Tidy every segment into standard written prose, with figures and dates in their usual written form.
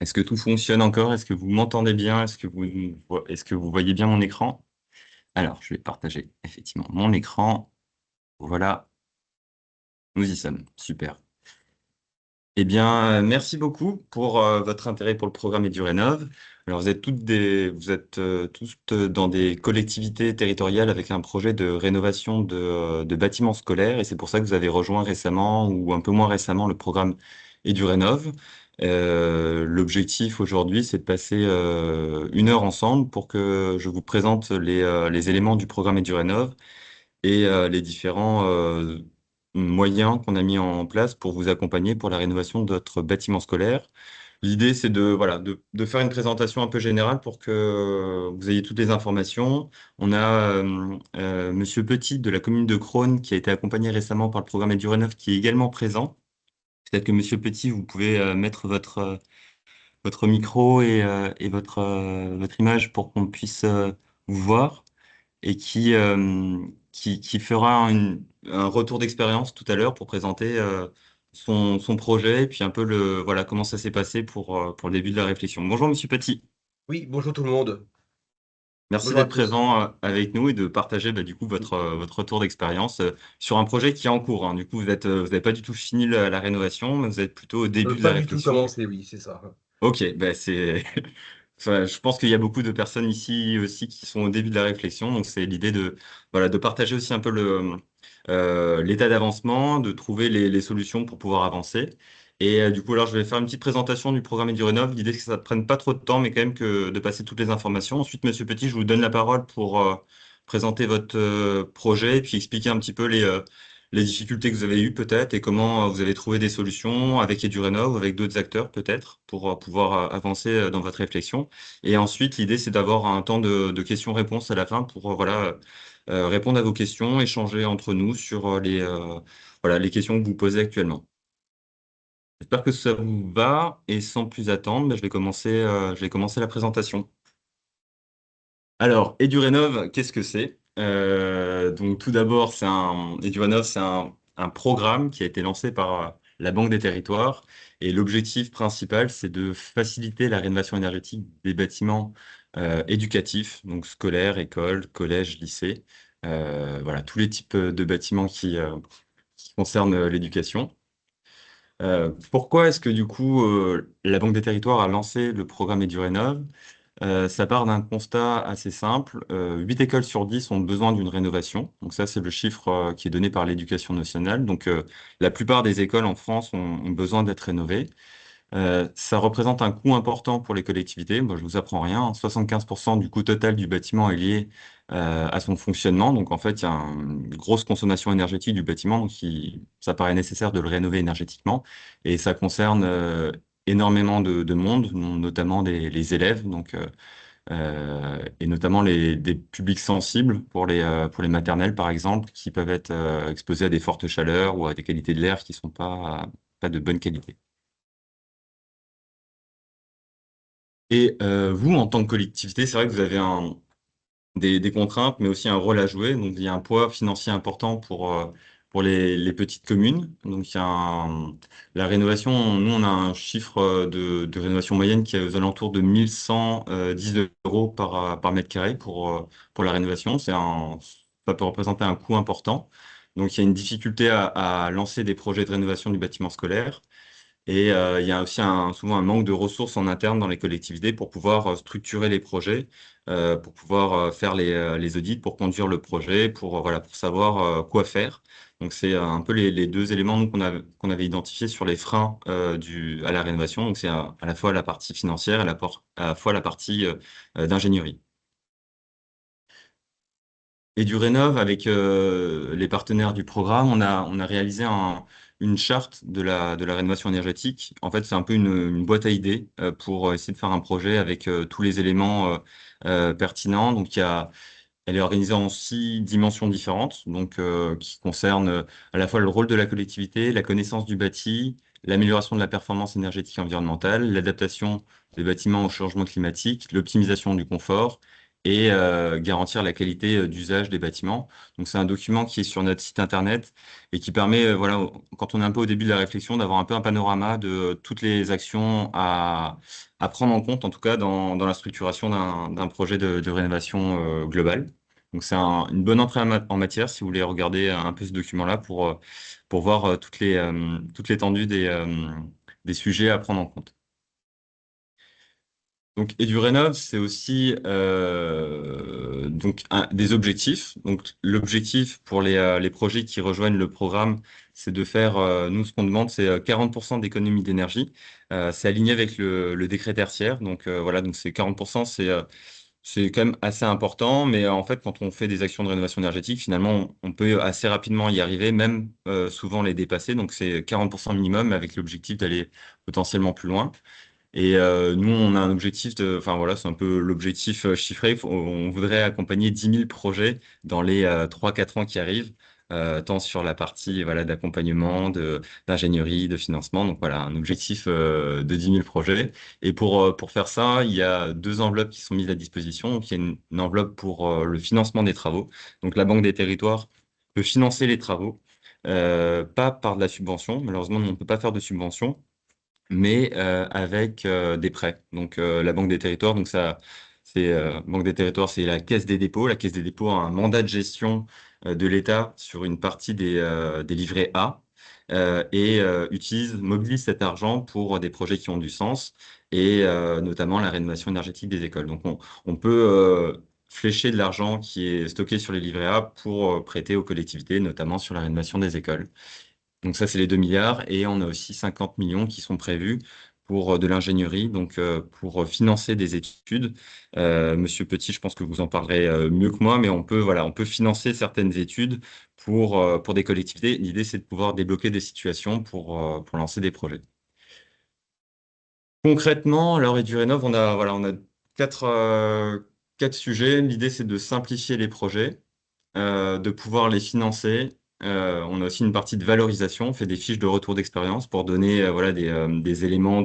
Est-ce que tout fonctionne encore? Est-ce que vous m'entendez bien? Est-ce que vous voyez bien mon écran? Alors, je vais partager effectivement mon écran. Voilà, nous y sommes. Super. Eh bien, merci beaucoup pour votre intérêt pour le programme EduRénov. Alors, vous êtes tous dans des collectivités territoriales avec un projet de rénovation de bâtiments scolaires, et c'est pour ça que vous avez rejoint récemment ou un peu moins récemment le programme EduRénov. L'objectif aujourd'hui, c'est de passer 1 heure ensemble pour que je vous présente les éléments du programme EduRénov et les différents moyens qu'on a mis en place pour vous accompagner pour la rénovation de votre bâtiment scolaire. L'idée, c'est voilà, de faire une présentation un peu générale pour que vous ayez toutes les informations. On a Monsieur Petit de la commune de Crosne qui a été accompagné récemment par le programme EduRénov qui est également présent. Peut-être que Monsieur Petit, vous pouvez mettre votre micro et votre image pour qu'on puisse vous voir et qui fera un retour d'expérience tout à l'heure pour présenter son projet et puis un peu voilà, comment ça s'est passé pour le début de la réflexion. Bonjour, Monsieur Petit. Oui, bonjour tout le monde. Merci Bonjour à d'être tous. présent avec nous et de partager du coup votre retour d'expérience sur un projet qui est en cours, hein. Du coup, vous n'avez pas du tout fini la rénovation, mais vous êtes plutôt au début de la Pas du tout réflexion. commencé, oui, c'est ça. Ok, c'est. Enfin, je pense qu'il y a beaucoup de personnes ici aussi qui sont au début de la réflexion, donc c'est l'idée de voilà de partager aussi un peu l'état d'avancement, de trouver les solutions pour pouvoir avancer. Et du coup, alors je vais faire une petite présentation du programme EduRénov. L'idée c'est que ça ne prenne pas trop de temps, mais quand même que de passer toutes les informations. Ensuite, Monsieur Petit, je vous donne la parole pour présenter votre projet et puis expliquer un petit peu les difficultés que vous avez eues peut-être et comment vous avez trouvé des solutions avec EduRénov ou avec d'autres acteurs peut-être pour pouvoir avancer dans votre réflexion. Et ensuite, l'idée, c'est d'avoir un temps de questions-réponses à la fin pour voilà, répondre à vos questions, échanger entre nous sur voilà, les questions que vous posez actuellement. J'espère que ça vous va et sans plus attendre, je vais commencer la présentation. Alors, EduRénov, qu'est-ce que c'est? Donc, tout d'abord, EduRénov, c'est un programme qui a été lancé par la Banque des Territoires. Et l'objectif principal, c'est de faciliter la rénovation énergétique des bâtiments éducatifs, donc scolaires, écoles, collèges, lycées. Voilà, tous les types de bâtiments qui concernent l'éducation. Pourquoi est-ce que du coup la Banque des Territoires a lancé le programme EduRénov? Ça part d'un constat assez simple. 8 écoles sur 10 ont besoin d'une rénovation. Donc ça, c'est le chiffre qui est donné par l'Éducation nationale. Donc la plupart des écoles en France ont besoin d'être rénovées. Ça représente un coût important pour les collectivités. Moi, je vous apprends rien, hein. 75% du coût total du bâtiment est lié à son fonctionnement. Donc, en fait, il y a une grosse consommation énergétique du bâtiment. Donc, ça paraît nécessaire de le rénover énergétiquement. Et ça concerne énormément de monde, notamment les élèves. Donc, et notamment des publics sensibles pour les maternelles, par exemple, qui peuvent être exposés à des fortes chaleurs ou à des qualités de l'air qui ne sont pas de bonne qualité. Et vous, en tant que collectivité, c'est vrai que vous avez des contraintes, mais aussi un rôle à jouer. Donc, il y a un poids financier important pour les petites communes. Donc, la rénovation, nous, on a un chiffre de rénovation moyenne qui est aux alentours de 1110 euros par mètre carré pour la rénovation. Ça peut représenter un coût important. Donc, il y a une difficulté à lancer des projets de rénovation du bâtiment scolaire. Et il y a aussi souvent un manque de ressources en interne dans les collectivités pour pouvoir structurer les projets, pour pouvoir faire les audits, pour conduire le projet, voilà, pour savoir quoi faire. Donc c'est un peu les deux éléments nous, qu'on avait identifiés sur les freins à la rénovation. Donc c'est à la fois la partie financière et à la fois la partie d'ingénierie. Et du Rénov, avec les partenaires du programme, on a réalisé une charte de la rénovation énergétique. En fait, c'est un peu une boîte à idées pour essayer de faire un projet avec tous les éléments pertinents. Donc, elle est organisée en 6 dimensions différentes, donc qui concernent à la fois le rôle de la collectivité, la connaissance du bâti, l'amélioration de la performance énergétique et environnementale, l'adaptation des bâtiments au changement climatique, l'optimisation du confort et garantir la qualité d'usage des bâtiments. Donc c'est un document qui est sur notre site internet et qui permet, voilà, quand on est un peu au début de la réflexion, d'avoir un peu un panorama de toutes les actions à prendre en compte, en tout cas dans la structuration d'un projet de rénovation globale. Donc c'est une bonne entrée en matière si vous voulez regarder un peu ce document-là pour voir toute l'étendue des sujets à prendre en compte. Donc, EduRénov, c'est aussi donc des objectifs. Donc, l'objectif pour les projets qui rejoignent le programme, c'est de faire, nous, ce qu'on demande, c'est 40% d'économie d'énergie. C'est aligné avec le décret tertiaire. Donc, voilà, donc c'est 40%, c'est quand même assez important. Mais en fait, quand on fait des actions de rénovation énergétique, finalement, on peut assez rapidement y arriver, même souvent les dépasser. Donc, c'est 40% minimum avec l'objectif d'aller potentiellement plus loin. Et nous, on a un objectif enfin voilà, c'est un peu l'objectif chiffré. On voudrait accompagner 10 000 projets dans les 3-4 ans qui arrivent, tant sur la partie voilà d'accompagnement, d'ingénierie, de financement. Donc voilà, un objectif de 10 000 projets. Et pour faire ça, il y a deux enveloppes qui sont mises à disposition. Donc il y a une enveloppe pour le financement des travaux. Donc la Banque des Territoires peut financer les travaux, pas par de la subvention. Malheureusement, on ne peut pas faire de subvention mais avec des prêts. Donc la Banque des Territoires, donc ça, c'est Banque des Territoires, c'est la Caisse des dépôts. La Caisse des dépôts a un mandat de gestion de l'État sur une partie des livrets A et mobilise cet argent pour des projets qui ont du sens et notamment la rénovation énergétique des écoles. Donc on peut flécher de l'argent qui est stocké sur les livrets A pour prêter aux collectivités, notamment sur la rénovation des écoles. Donc ça, c'est les 2 milliards. Et on a aussi 50 millions qui sont prévus pour de l'ingénierie, donc pour financer des études. Monsieur Petit, je pense que vous en parlerez mieux que moi, mais voilà, on peut financer certaines études pour des collectivités. L'idée, c'est de pouvoir débloquer des situations pour lancer des projets. Concrètement, alors EduRénov, on a quatre, euh, quatre sujets. L'idée, c'est de simplifier les projets, de pouvoir les financer. On a aussi une partie de valorisation. On fait des fiches de retour d'expérience pour donner voilà, des éléments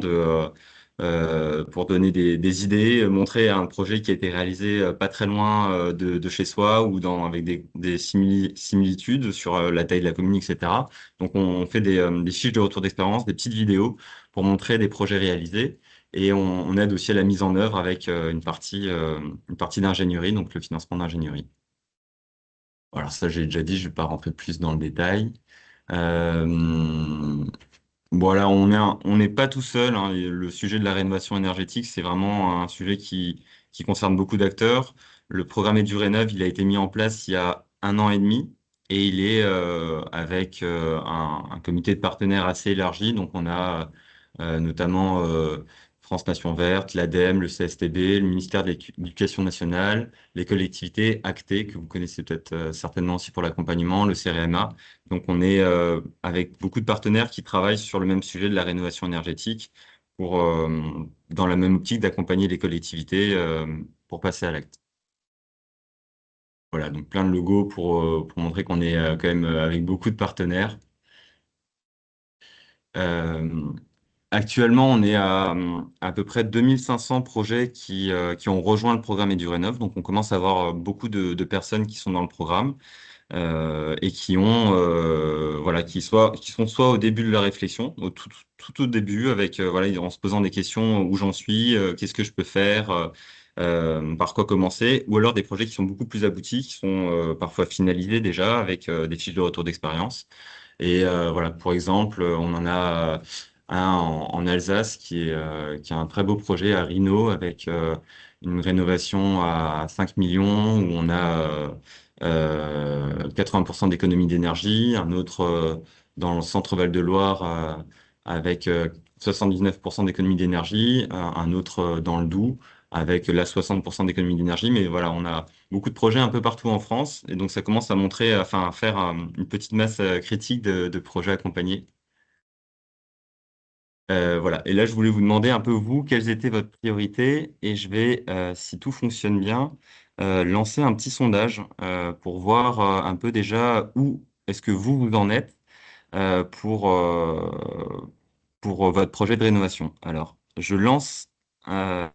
pour donner des idées, montrer un projet qui a été réalisé pas très loin de chez soi ou avec des similitudes sur la taille de la commune, etc. Donc on fait des fiches de retour d'expérience, des petites vidéos pour montrer des projets réalisés. Et on aide aussi à la mise en œuvre avec une partie d'ingénierie, donc le financement d'ingénierie. Alors ça, j'ai déjà dit, je ne vais pas rentrer plus dans le détail. Euh, voilà, on n'est pas tout seul, hein. Le sujet de la rénovation énergétique, c'est vraiment un sujet qui concerne beaucoup d'acteurs. Le programme EduRénov, il a été mis en place il y a 1 an et demi et il est avec un comité de partenaires assez élargi. Donc on a notamment France Nation Verte, l'ADEME, le CSTB, le ministère de l'Éducation nationale, les collectivités actées, que vous connaissez peut-être certainement aussi pour l'accompagnement, le CRMA. Donc on est avec beaucoup de partenaires qui travaillent sur le même sujet de la rénovation énergétique dans la même optique d'accompagner les collectivités pour passer à l'acte. Voilà, donc plein de logos pour montrer qu'on est quand même avec beaucoup de partenaires. Euh, Actuellement, on est à peu près 2500 projets qui ont rejoint le programme EduRénov. Donc, on commence à avoir beaucoup de personnes qui sont dans le programme et qui ont, voilà, qui sont soit au début de la réflexion, tout au début, avec, voilà, en se posant des questions où j'en suis, qu'est-ce que je peux faire, par quoi commencer, ou alors des projets qui sont beaucoup plus aboutis, qui sont parfois finalisés déjà avec des fiches de retour d'expérience. Et voilà, pour exemple, on en a un en Alsace qui a un très beau projet à Rhino avec une rénovation à 5 millions où on a 80% d'économie d'énergie, un autre dans le centre Val-de-Loire avec 79% d'économie d'énergie, un autre dans le Doubs avec là 60% d'économie d'énergie. Mais voilà, on a beaucoup de projets un peu partout en France et donc ça commence à montrer, enfin à faire une petite masse critique de projets accompagnés. Voilà. Et là, je voulais vous demander un peu, vous, quelles étaient votre priorité et je vais, si tout fonctionne bien, lancer un petit sondage pour voir un peu déjà où est-ce que vous en êtes euh, pour, euh, pour votre projet de rénovation. Alors, je lance un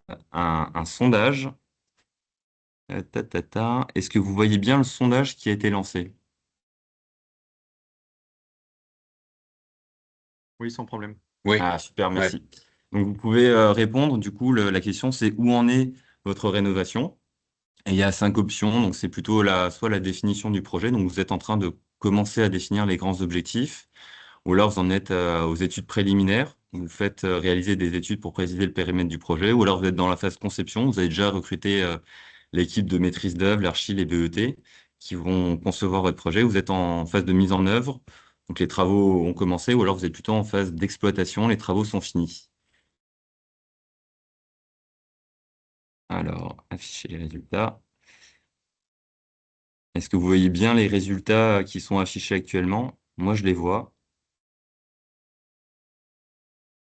sondage. Est-ce que vous voyez bien le sondage qui a été lancé? Oui, sans problème. Oui, Ah, super, ouais, merci. Donc, vous pouvez répondre. Du coup, la question, c'est où en est votre rénovation? Et il y a 5 options. Donc, c'est plutôt soit la définition du projet. Donc, vous êtes en train de commencer à définir les grands objectifs, ou alors vous en êtes aux études préliminaires. Vous faites réaliser des études pour préciser le périmètre du projet, ou alors vous êtes dans la phase conception. Vous avez déjà recruté l'équipe de maîtrise d'œuvre, l'archi, les BET, qui vont concevoir votre projet. Vous êtes en phase de mise en œuvre. Donc, les travaux ont commencé, ou alors vous êtes plutôt en phase d'exploitation. Les travaux sont finis. Alors, afficher les résultats. Est-ce que vous voyez bien les résultats qui sont affichés actuellement? Moi, je les vois.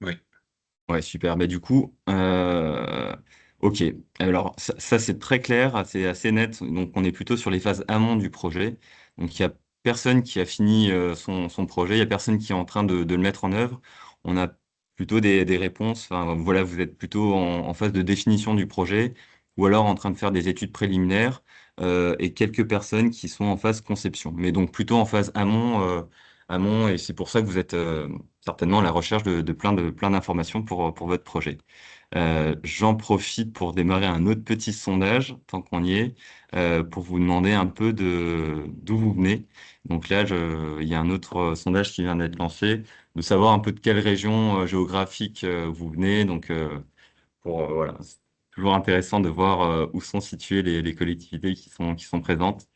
oui, Ouais, super. Mais du coup, ok. Alors, ça, c'est très clair, c'est assez net. Donc, on est plutôt sur les phases amont du projet. Donc, il y a personne qui a fini son projet. Il y a personne qui est en train de le mettre en œuvre. On a plutôt des réponses. Enfin, voilà, vous êtes plutôt en phase de définition du projet ou alors en train de faire des études préliminaires et quelques personnes qui sont en phase conception. Mais donc, plutôt en phase amont, et c'est pour ça que vous êtes certainement à la recherche de plein d'informations pour votre projet. J'en profite pour démarrer un autre petit sondage, tant qu'on y est, pour vous demander un peu d'où vous venez. Donc là, il y a un autre sondage qui vient d'être lancé, de savoir un peu de quelle région géographique vous venez. Donc, voilà, c'est toujours intéressant de voir où sont situées les collectivités qui sont présentes.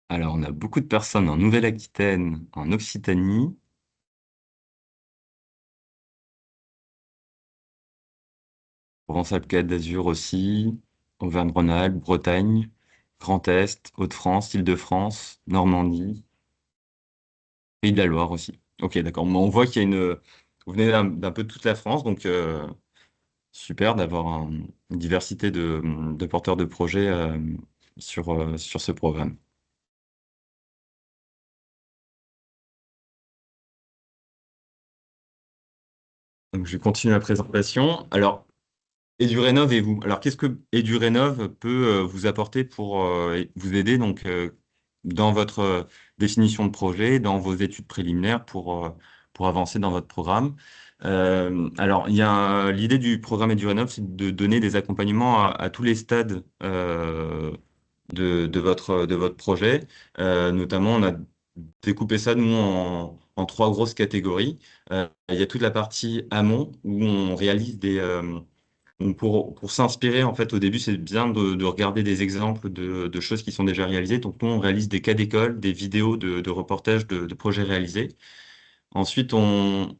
Alors, on a beaucoup de personnes en Nouvelle-Aquitaine, en Occitanie, Provence-Alpes-Côte d'Azur aussi, Auvergne-Rhône-Alpes, Bretagne, Grand Est, Hauts-de-France, Île-de-France, Normandie, Pays de la Loire aussi. Ok, d'accord. Bon, on voit qu'il y a vous venez d'un peu de toute la France, donc super d'avoir une diversité de porteurs de projets sur ce programme. Donc, je vais continuer la présentation. Alors, EduRénov et vous. Alors, qu'est-ce que EduRénov peut vous apporter pour vous aider donc dans votre définition de projet, dans vos études préliminaires pour avancer dans votre programme? Alors, l'idée du programme EduRénov, c'est de donner des accompagnements à tous les stades de votre projet. Notamment, on a découpé ça, nous, en 3 grosses catégories. Il y a toute la partie amont où on réalise donc pour s'inspirer, en fait, au début, c'est bien de regarder des exemples de choses qui sont déjà réalisées. Donc, nous, on réalise des cas d'école, des vidéos de reportages de projets réalisés. Ensuite, on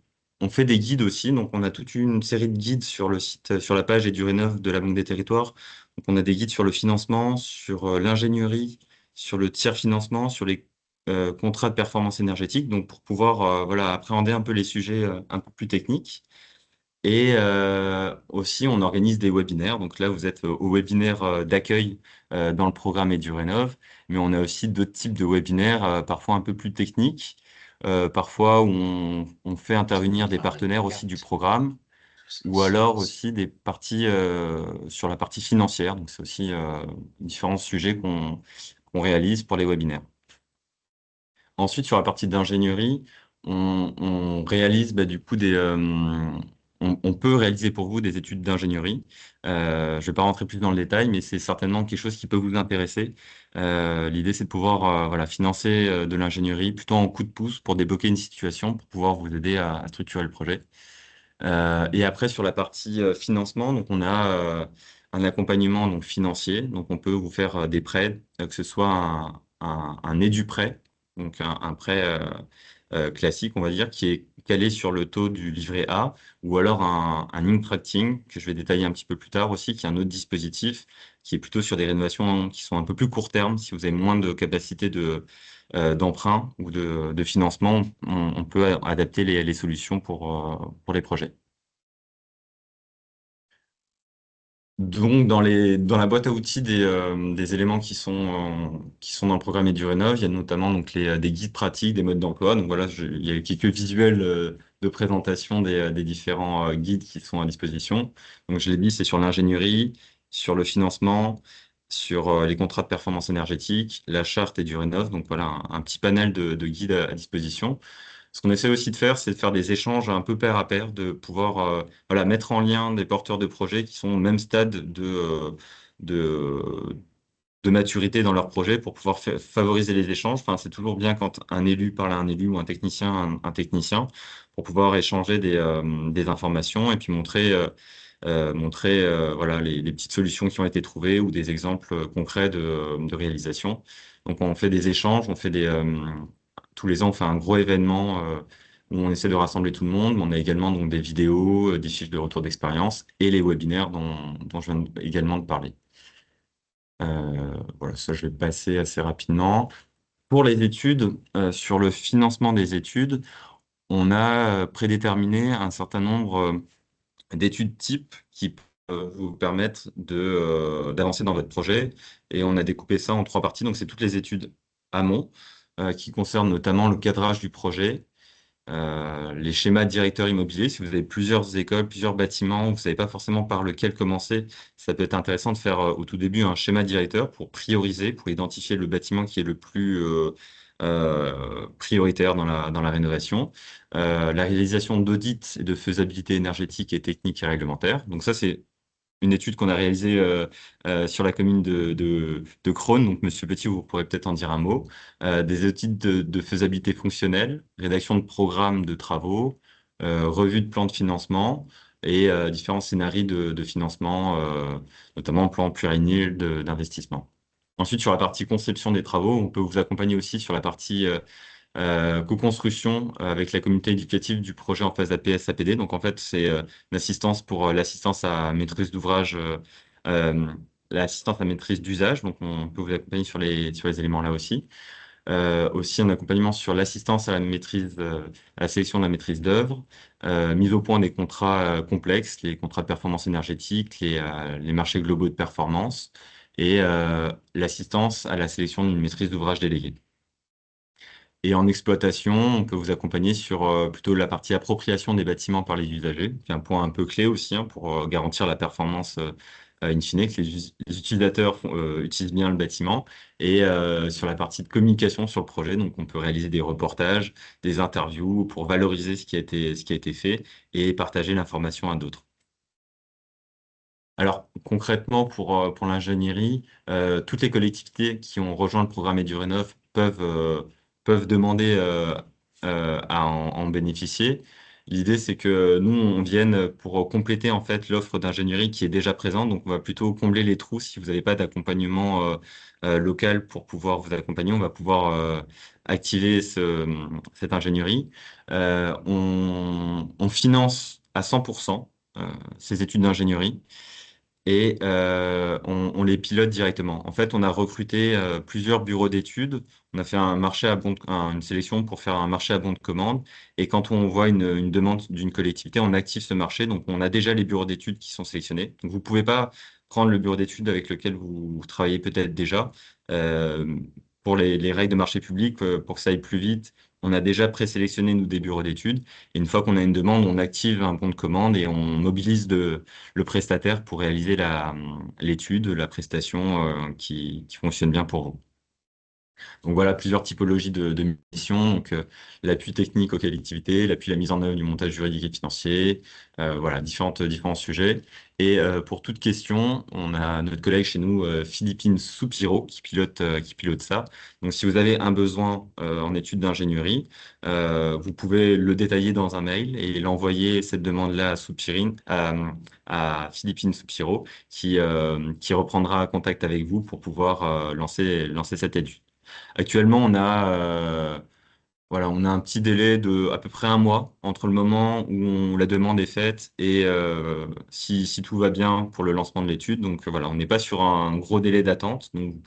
fait des guides aussi. Donc, on a toute une série de guides sur le site, sur la page EduRénov de la Banque des Territoires. Donc, on a des guides sur le financement, sur l'ingénierie, sur le tiers financement, sur les contrats de performance énergétique. Donc, pour pouvoir voilà, appréhender un peu les sujets un peu plus techniques. Et aussi, on organise des webinaires. Donc là, vous êtes au webinaire d'accueil dans le programme EduRénov, mais on a aussi d'autres types de webinaires, parfois un peu plus techniques, parfois où on fait intervenir des partenaires aussi du programme, ou alors aussi des parties sur la partie financière. Donc c'est aussi différents sujets qu'on réalise pour les webinaires. Ensuite, sur la partie d'ingénierie, on réalise du coup on peut réaliser pour vous des études d'ingénierie. Je ne vais pas rentrer plus dans le détail, mais c'est certainement quelque chose qui peut vous intéresser. L'idée, c'est de pouvoir voilà, financer de l'ingénierie plutôt en coup de pouce pour débloquer une situation, pour pouvoir vous aider à structurer le projet. Et après, sur la partie financement, donc on a un accompagnement donc, financier. Donc, on peut vous faire des prêts, que ce soit un édu-prêt, donc un prêt classique, on va dire, qui est calé sur le taux du livret A, ou alors un Intracting, que je vais détailler un petit peu plus tard aussi, qui est un autre dispositif, qui est plutôt sur des rénovations qui sont un peu plus court terme, si vous avez moins de capacité d'emprunt ou de financement, on peut adapter les solutions pour les projets. Donc, dans la boîte à outils des éléments qui sont dans le programme EduRénov, il y a notamment donc, des guides pratiques, des modes d'emploi. Donc voilà, il y a quelques visuels de présentation des différents guides qui sont à disposition. Donc, je l'ai dit, c'est sur l'ingénierie, sur le financement, sur les contrats de performance énergétique, la charte et du Rénov'. Donc, voilà, un petit panel de guides à disposition. Ce qu'on essaie aussi de faire, c'est de faire des échanges un peu pair à pair, de pouvoir voilà, mettre en lien des porteurs de projets qui sont au même stade de, de maturité dans leur projet pour pouvoir favoriser les échanges. Enfin, c'est toujours bien quand un élu parle à un élu ou un technicien à un technicien pour pouvoir échanger des informations et puis montrer voilà, les petites solutions qui ont été trouvées ou des exemples concrets de réalisation. Donc, on fait des échanges, tous les ans, on fait un gros événement où on essaie de rassembler tout le monde. On a également donc, des vidéos, des fiches de retour d'expérience et les webinaires dont je viens également de parler. Voilà, ça, je vais passer assez rapidement. Pour les études, sur le financement des études, on a prédéterminé un certain nombre d'études types qui peuvent vous permettre d'avancer dans votre projet. Et on a découpé ça en trois parties. Donc, c'est toutes les études amont, qui concernent notamment le cadrage du projet, les schémas directeurs immobiliers. Si vous avez plusieurs écoles, plusieurs bâtiments, vous ne savez pas forcément par lequel commencer, ça peut être intéressant de faire au tout début un schéma directeur pour prioriser, pour identifier le bâtiment qui est le plus prioritaire dans la rénovation. La réalisation d'audits et de faisabilité énergétique et technique et réglementaire. Donc ça, c'est une étude qu'on a réalisée sur la commune de Crosne. Donc, Monsieur Petit, vous pourrez peut-être en dire un mot. Des études de faisabilité fonctionnelle, rédaction de programmes de travaux, revue de plans de financement et différents scénarios de financement, notamment plan pluriannuel d'investissement. Ensuite, sur la partie conception des travaux, on peut vous accompagner aussi sur la partie co-construction avec la communauté éducative du projet en phase APS-APD. Donc, en fait, c'est une assistance pour l'assistance à maîtrise d'ouvrage, euh, l'assistance à maîtrise d'usage. Donc, on peut vous accompagner sur les éléments là aussi. Aussi, un accompagnement sur l'assistance à la maîtrise, à la sélection de la maîtrise d'œuvre, mise au point des contrats complexes, les contrats de performance énergétique, les marchés globaux de performance et l'assistance à la sélection d'une maîtrise d'ouvrage déléguée. Et en exploitation, on peut vous accompagner sur plutôt la partie appropriation des bâtiments par les usagers, qui est un point un peu clé aussi hein, pour garantir la performance in fine, que les utilisateurs utilisent bien le bâtiment. Et sur la partie de communication sur le projet, donc on peut réaliser des reportages, des interviews pour valoriser ce qui a été fait et partager l'information à d'autres. Alors concrètement, pour l'ingénierie, toutes les collectivités qui ont rejoint le programme EduRénov peuvent demander à en bénéficier. L'idée, c'est que nous, on vienne pour compléter en fait l'offre d'ingénierie qui est déjà présente. Donc, on va plutôt combler les trous si vous n'avez pas d'accompagnement local pour pouvoir vous accompagner. On va pouvoir activer cette ingénierie. On finance à 100% ces études d'ingénierie et on les pilote directement. En fait, on a recruté plusieurs bureaux d'études. On a fait un marché à une sélection pour faire un marché à bon de commande. Et quand on voit une demande d'une collectivité, on active ce marché. Donc, on a déjà les bureaux d'études qui sont sélectionnés. Donc, vous pouvez pas prendre le bureau d'études avec lequel vous travaillez peut-être déjà. Euh, pour les règles de marché public, pour que ça aille plus vite, on a déjà présélectionné, nous, des bureaux d'études. Et une fois qu'on a une demande, on active un bon de commande et on mobilise le prestataire pour réaliser l'étude, la prestation qui fonctionne bien pour vous. Donc voilà, plusieurs typologies de missions. Donc l'appui technique aux collectivités, l'appui à la mise en œuvre du montage juridique et financier, voilà, différents sujets. Et pour toute question, on a notre collègue chez nous, Philippine Soupiro, qui pilote ça. Donc si vous avez un besoin en études d'ingénierie, vous pouvez le détailler dans un mail et l'envoyer cette demande-là à à Philippine Soupiro, qui reprendra contact avec vous pour pouvoir lancer cette étude. Actuellement, voilà, on a un petit délai de à peu près un mois entre le moment où la demande est faite et si tout va bien pour le lancement de l'étude. Donc voilà, on n'est pas sur un gros délai d'attente, donc vous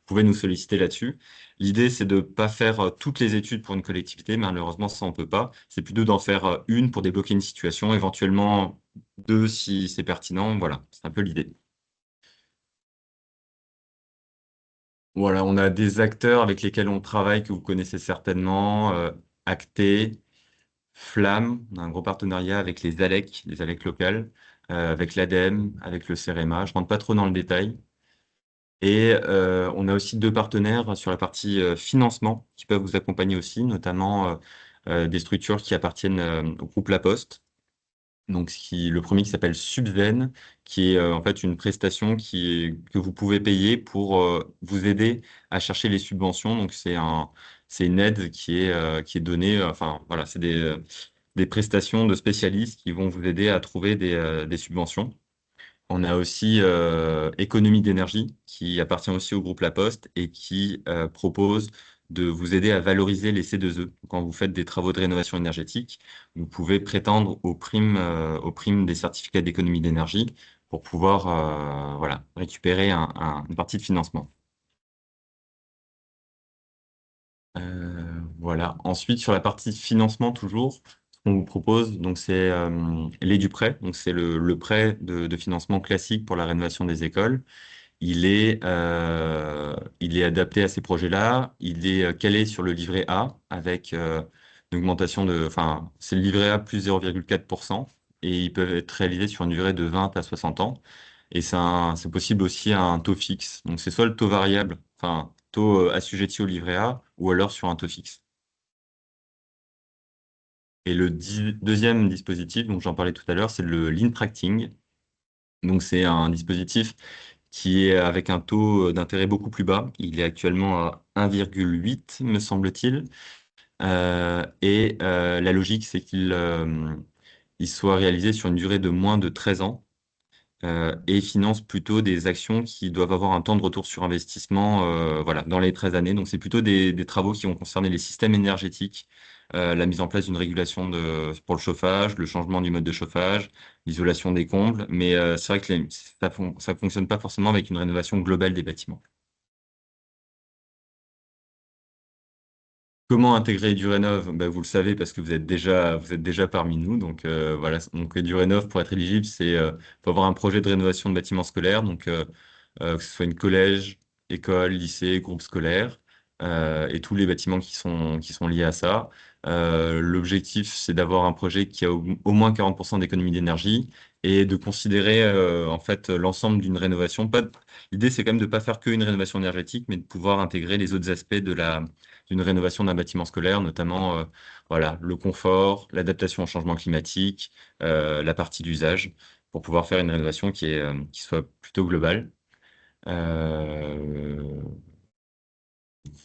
pouvez nous solliciter là-dessus. L'idée, c'est de ne pas faire toutes les études pour une collectivité, malheureusement, ça, on peut pas. C'est plutôt d'en faire une pour débloquer une situation, éventuellement deux si c'est pertinent. Voilà, c'est un peu l'idée. Voilà, on a des acteurs avec lesquels on travaille que vous connaissez certainement, Acté, Flamme, on a un gros partenariat avec les ALEC locales, avec l'ADEME, avec le CEREMA. Je rentre pas trop dans le détail. Et on a aussi deux partenaires sur la partie financement qui peuvent vous accompagner aussi, notamment des structures qui appartiennent au groupe La Poste. Donc, le premier qui s'appelle Subven, qui est en fait une prestation que vous pouvez payer pour vous aider à chercher les subventions. Donc, c'est une aide qui est donnée. Enfin, voilà, c'est des prestations de spécialistes qui vont vous aider à trouver des subventions. On a aussi Économie d'énergie, qui appartient aussi au groupe La Poste et qui propose de vous aider à valoriser les C2E. Quand vous faites des travaux de rénovation énergétique, vous pouvez prétendre aux primes des certificats d'économie d'énergie pour pouvoir voilà, récupérer une partie de financement. Voilà. Ensuite, sur la partie financement, toujours, ce qu'on vous propose, donc c'est l'EduPrêt, donc c'est le prêt de financement classique pour la rénovation des écoles. Il est adapté à ces projets-là. Il est calé sur le livret A avec une augmentation enfin, c'est le livret A plus 0,4% et ils peuvent être réalisés sur une durée de 20 à 60 ans. Et c'est possible aussi à un taux fixe. Donc c'est soit le taux variable, enfin, taux assujetti au livret A ou alors sur un taux fixe. Et le deuxième dispositif dont j'en parlais tout à l'heure, c'est le lean tracking. Donc c'est un dispositif qui est avec un taux d'intérêt beaucoup plus bas. Il est actuellement à 1,8, me semble-t-il. La logique, c'est il soit réalisé sur une durée de moins de 13 ans et finance plutôt des actions qui doivent avoir un temps de retour sur investissement voilà, dans les 13 années. Donc, c'est plutôt des travaux qui vont concerner les systèmes énergétiques, la mise en place d'une régulation pour le chauffage, le changement du mode de chauffage, l'isolation des combles. Mais c'est vrai que ça fonctionne pas forcément avec une rénovation globale des bâtiments. Comment intégrer du rénov? Ben, vous le savez parce que vous êtes déjà parmi nous. Donc voilà, donc du rénov pour être éligible, faut avoir un projet de rénovation de bâtiments scolaires, donc que ce soit une collège, école, lycée, groupe scolaire, et tous les bâtiments qui sont liés à ça. L'objectif, c'est d'avoir un projet qui a au moins 40% d'économie d'énergie et de considérer en fait l'ensemble d'une rénovation. L'idée, c'est quand même de ne pas faire qu'une rénovation énergétique, mais de pouvoir intégrer les autres aspects d'une rénovation d'un bâtiment scolaire, notamment voilà, le confort, l'adaptation au changement climatique, la partie d'usage, pour pouvoir faire une rénovation qui soit plutôt globale. Euh,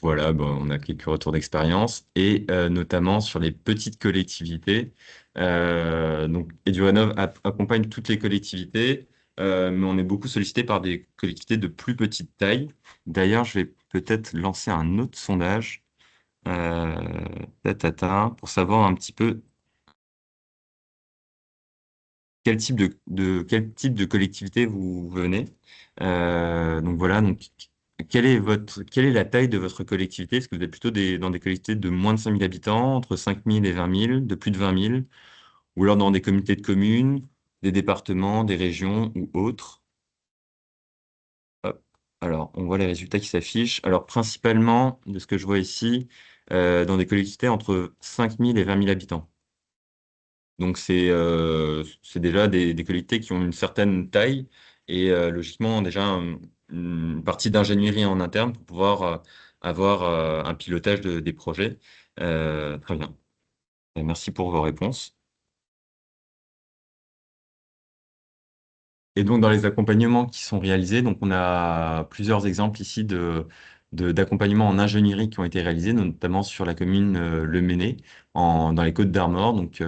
voilà, bon, on a quelques retours d'expérience et notamment sur les petites collectivités. Donc, EduRénov accompagne toutes les collectivités, mais on est beaucoup sollicité par des collectivités de plus petite taille. D'ailleurs, je vais peut-être lancer un autre sondage pour savoir un petit peu quel type de collectivité vous venez. Donc voilà, donc quelle est la taille de votre collectivité? Est-ce que vous êtes plutôt dans des collectivités de moins de 5 000 habitants, entre 5 000 et 20 000, de plus de 20 000, ou alors dans des comités de communes, des départements, des régions ou autres? Hop. Alors, on voit les résultats qui s'affichent. Alors, principalement, de ce que je vois ici, dans des collectivités entre 5 000 et 20 000 habitants. Donc c'est déjà des collectivités qui ont une certaine taille et logiquement déjà une partie d'ingénierie en interne pour pouvoir avoir un pilotage des projets. Très bien. Et merci pour vos réponses. Et donc dans les accompagnements qui sont réalisés, donc on a plusieurs exemples ici d'accompagnements en ingénierie qui ont été réalisés, notamment sur la commune Le Méné, dans les Côtes-d'Armor. Donc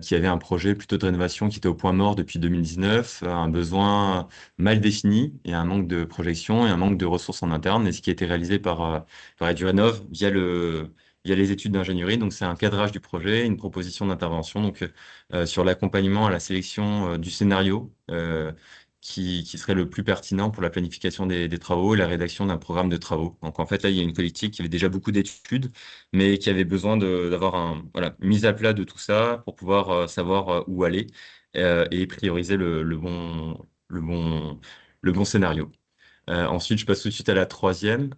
qui avait un projet plutôt de rénovation qui était au point mort depuis 2019, un besoin mal défini et un manque de projection et un manque de ressources en interne, et ce qui a été réalisé par EduRénov via les études d'ingénierie. Donc, c'est un cadrage du projet, une proposition d'intervention donc, sur l'accompagnement à la sélection du scénario qui serait le plus pertinent pour la planification des travaux et la rédaction d'un programme de travaux. Donc, en fait, là, il y a une politique qui avait déjà beaucoup d'études mais qui avait besoin d'avoir voilà, une mise à plat de tout ça pour pouvoir savoir où aller et prioriser le bon scénario. Ensuite, je passe tout de suite à la troisième,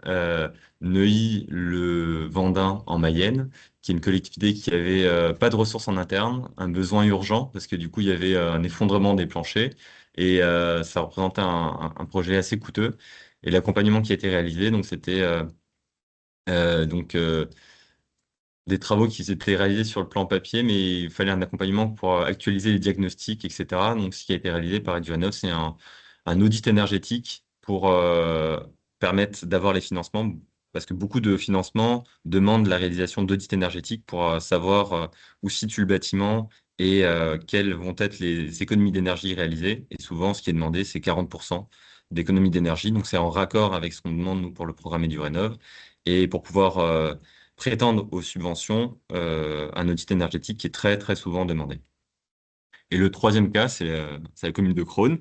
Neuilly-le-Vendin en Mayenne, qui est une collectivité qui avait pas de ressources en interne, un besoin urgent, parce que du coup, il y avait un effondrement des planchers, et ça représentait un projet assez coûteux. Et l'accompagnement qui a été réalisé, donc c'était donc des travaux qui étaient réalisés sur le plan papier, mais il fallait un accompagnement pour actualiser les diagnostics, etc. Donc, ce qui a été réalisé par Eduranow, c'est un audit énergétique pour permettre d'avoir les financements, parce que beaucoup de financements demandent la réalisation d'audits énergétiques pour savoir où se situe le bâtiment et quelles vont être les économies d'énergie réalisées. Et souvent, ce qui est demandé, c'est 40% d'économie d'énergie. Donc, c'est en raccord avec ce qu'on demande, nous, pour le programme Eduranov. Et pour pouvoir prétendre aux subventions, un audit énergétique qui est très, très souvent demandé. Et le troisième cas, c'est la commune de Crosne.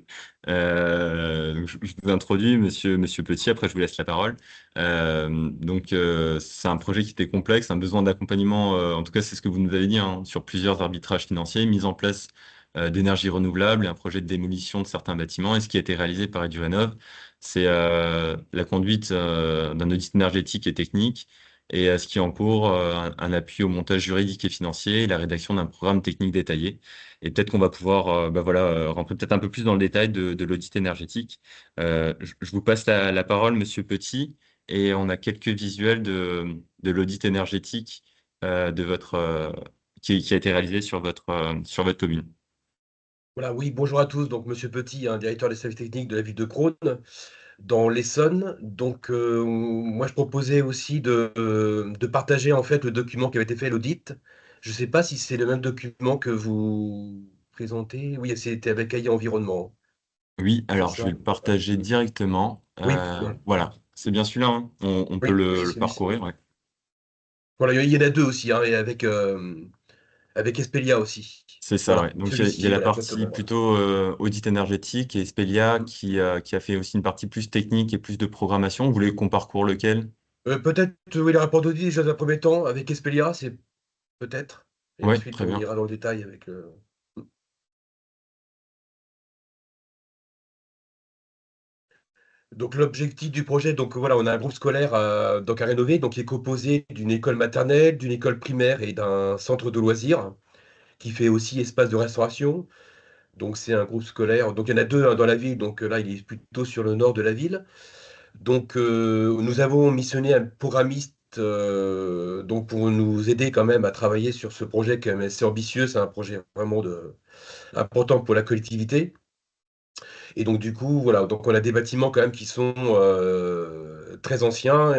Donc je vous introduis, monsieur Petit, après je vous laisse la parole. C'est un projet qui était complexe, un besoin d'accompagnement, en tout cas c'est ce que vous nous avez dit, hein, sur plusieurs arbitrages financiers, mise en place d'énergie renouvelable et un projet de démolition de certains bâtiments. Et ce qui a été réalisé par Eduranov, c'est la conduite d'un audit énergétique et technique, et ce qui est en cours, un appui au montage juridique et financier et la rédaction d'un programme technique détaillé. Et peut-être qu'on va pouvoir rentrer peut-être un peu plus dans le détail de l'audit énergétique. Je vous passe la parole, Monsieur Petit, et on a quelques visuels de l'audit énergétique de qui a été réalisé sur votre commune. Voilà, oui, bonjour à tous. Donc, Monsieur Petit, directeur des services techniques de la ville de Crosne, dans l'Essonne. Donc, moi, je proposais aussi de partager en fait le document qui avait été fait, l'audit. Je ne sais pas si c'est le même document que vous présentez. Oui, c'était avec AI Environnement. Oui, C'est alors je vais ça? le partager directement. Oui, Voilà, c'est bien celui-là, hein. On peut oui, c'est le celui-ci. parcourir, ouais. Voilà, il y en a deux aussi, hein, et avec Espelia aussi. C'est ça, ouais. Voilà, Donc il y a celui-ci, la voilà, partie exactement. Voilà. plutôt audit énergétique et Spelia qui a fait aussi une partie plus technique et plus de programmation. Vous voulez qu'on parcourt lequel? Peut-être, oui, le rapport d'audit, déjà dans un premier temps, avec Espelia, c'est peut-être. Et Oui, ensuite, très on bien. ira dans le détail avec le. Donc, l'objectif du projet, donc voilà, on a un groupe scolaire donc à rénover, donc qui est composé d'une école maternelle, d'une école primaire et d'un centre de loisirs, qui fait aussi espace de restauration. Donc, c'est un groupe scolaire. Donc, il y en a deux, hein, dans la ville. Donc, là, il est plutôt sur le nord de la ville. Donc, nous avons missionné un programmiste donc pour nous aider quand même à travailler sur ce projet quand même assez ambitieux. C'est un projet vraiment important pour la collectivité. Et donc, du coup, voilà, donc on a des bâtiments quand même qui sont très anciens,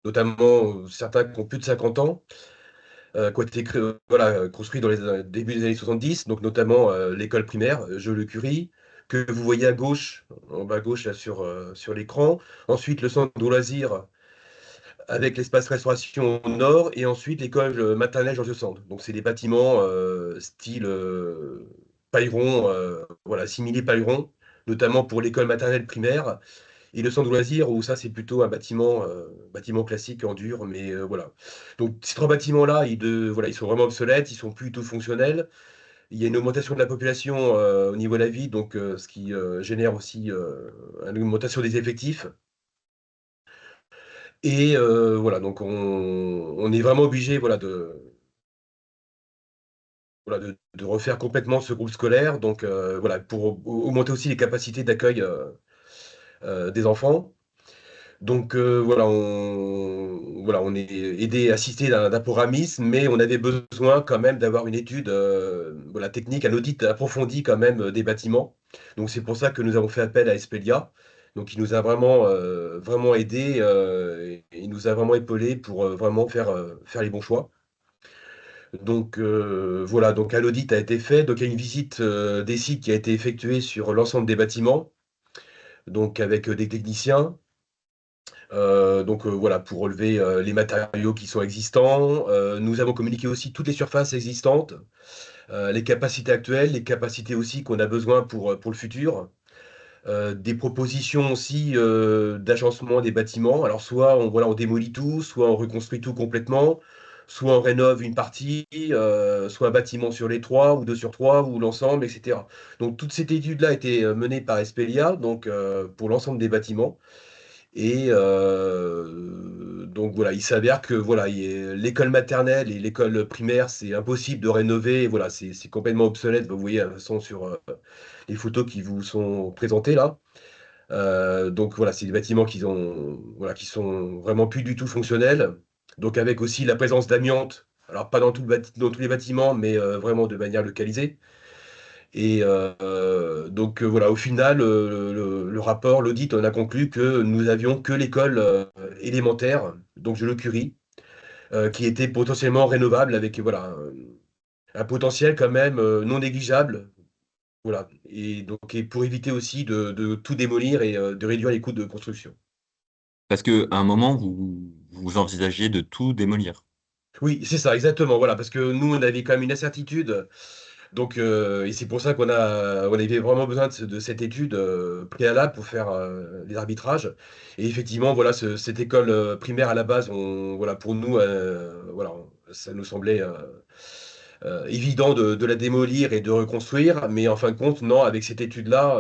notamment certains qui ont plus de 50 ans, qui ont été voilà, construits dans les débuts des années 70, donc notamment l'école primaire, Jeu-le-Curie, que vous voyez à gauche, en bas à gauche là, sur l'écran. Ensuite, le centre de loisirs avec l'espace restauration au nord, et ensuite l'école maternelle Georges Sand. Donc, c'est des bâtiments style Pailleron, voilà, similés Pailleron, notamment pour l'école maternelle primaire. Et le centre de loisirs, où ça, c'est plutôt un bâtiment classique en dur, mais voilà. Donc, ces trois bâtiments-là, voilà, ils sont vraiment obsolètes, ils sont plus du tout fonctionnels. Il y a une augmentation de la population au niveau de la ville, donc ce qui génère aussi une augmentation des effectifs. Et voilà, donc on est vraiment obligé, voilà, de refaire complètement ce groupe scolaire, donc voilà, pour augmenter aussi les capacités d'accueil des enfants. Donc voilà, on est aidé, assisté d'un programmiste, mais on avait besoin quand même d'avoir une étude voilà, technique, un audit approfondi quand même des bâtiments. Donc c'est pour ça que nous avons fait appel à Espelia. Donc il nous a vraiment aidé, et il nous a vraiment épaulé pour vraiment faire les bons choix. Donc voilà, donc un audit a été fait. Donc il y a une visite des sites qui a été effectuée sur l'ensemble des bâtiments, donc avec des techniciens. Donc voilà, pour relever les matériaux qui sont existants. Nous avons communiqué aussi toutes les surfaces existantes, les capacités actuelles, les capacités aussi qu'on a besoin pour le futur. Des propositions aussi d'agencement des bâtiments. Alors soit voilà, on démolit tout, soit on reconstruit tout complètement, soit on rénove une partie, soit un bâtiment sur les trois, ou deux sur trois, ou l'ensemble, etc. Donc toute cette étude-là a été menée par Espelia, donc pour l'ensemble des bâtiments. Et donc voilà, il s'avère que voilà, l'école maternelle et l'école primaire, c'est impossible de rénover. Voilà, c'est complètement obsolète. Vous voyez, de toute façon, sur les photos qui vous sont présentées là. Donc voilà, c'est des bâtiments voilà, qui sont vraiment plus du tout fonctionnels. Donc avec aussi la présence d'amiante, alors pas dans, dans tous les bâtiments, mais vraiment de manière localisée. Et donc voilà, au final, le rapport, l'audit, on a conclu que nous avions que l'école élémentaire, donc de l'Ecurie, qui était potentiellement rénovable avec voilà, un potentiel quand même non négligeable. Voilà. Et donc et pour éviter aussi de tout démolir et de réduire les coûts de construction. Parce qu'à un moment, vous envisagiez de tout démolir. Oui, c'est ça, exactement. Voilà, parce que nous, on avait quand même une incertitude. Donc, et c'est pour ça on avait vraiment besoin de cette étude préalable pour faire les arbitrages. Et effectivement, voilà, cette école primaire à la base, voilà, pour nous, voilà, ça nous semblait évident de la démolir et de reconstruire. Mais en fin de compte, non, avec cette étude-là,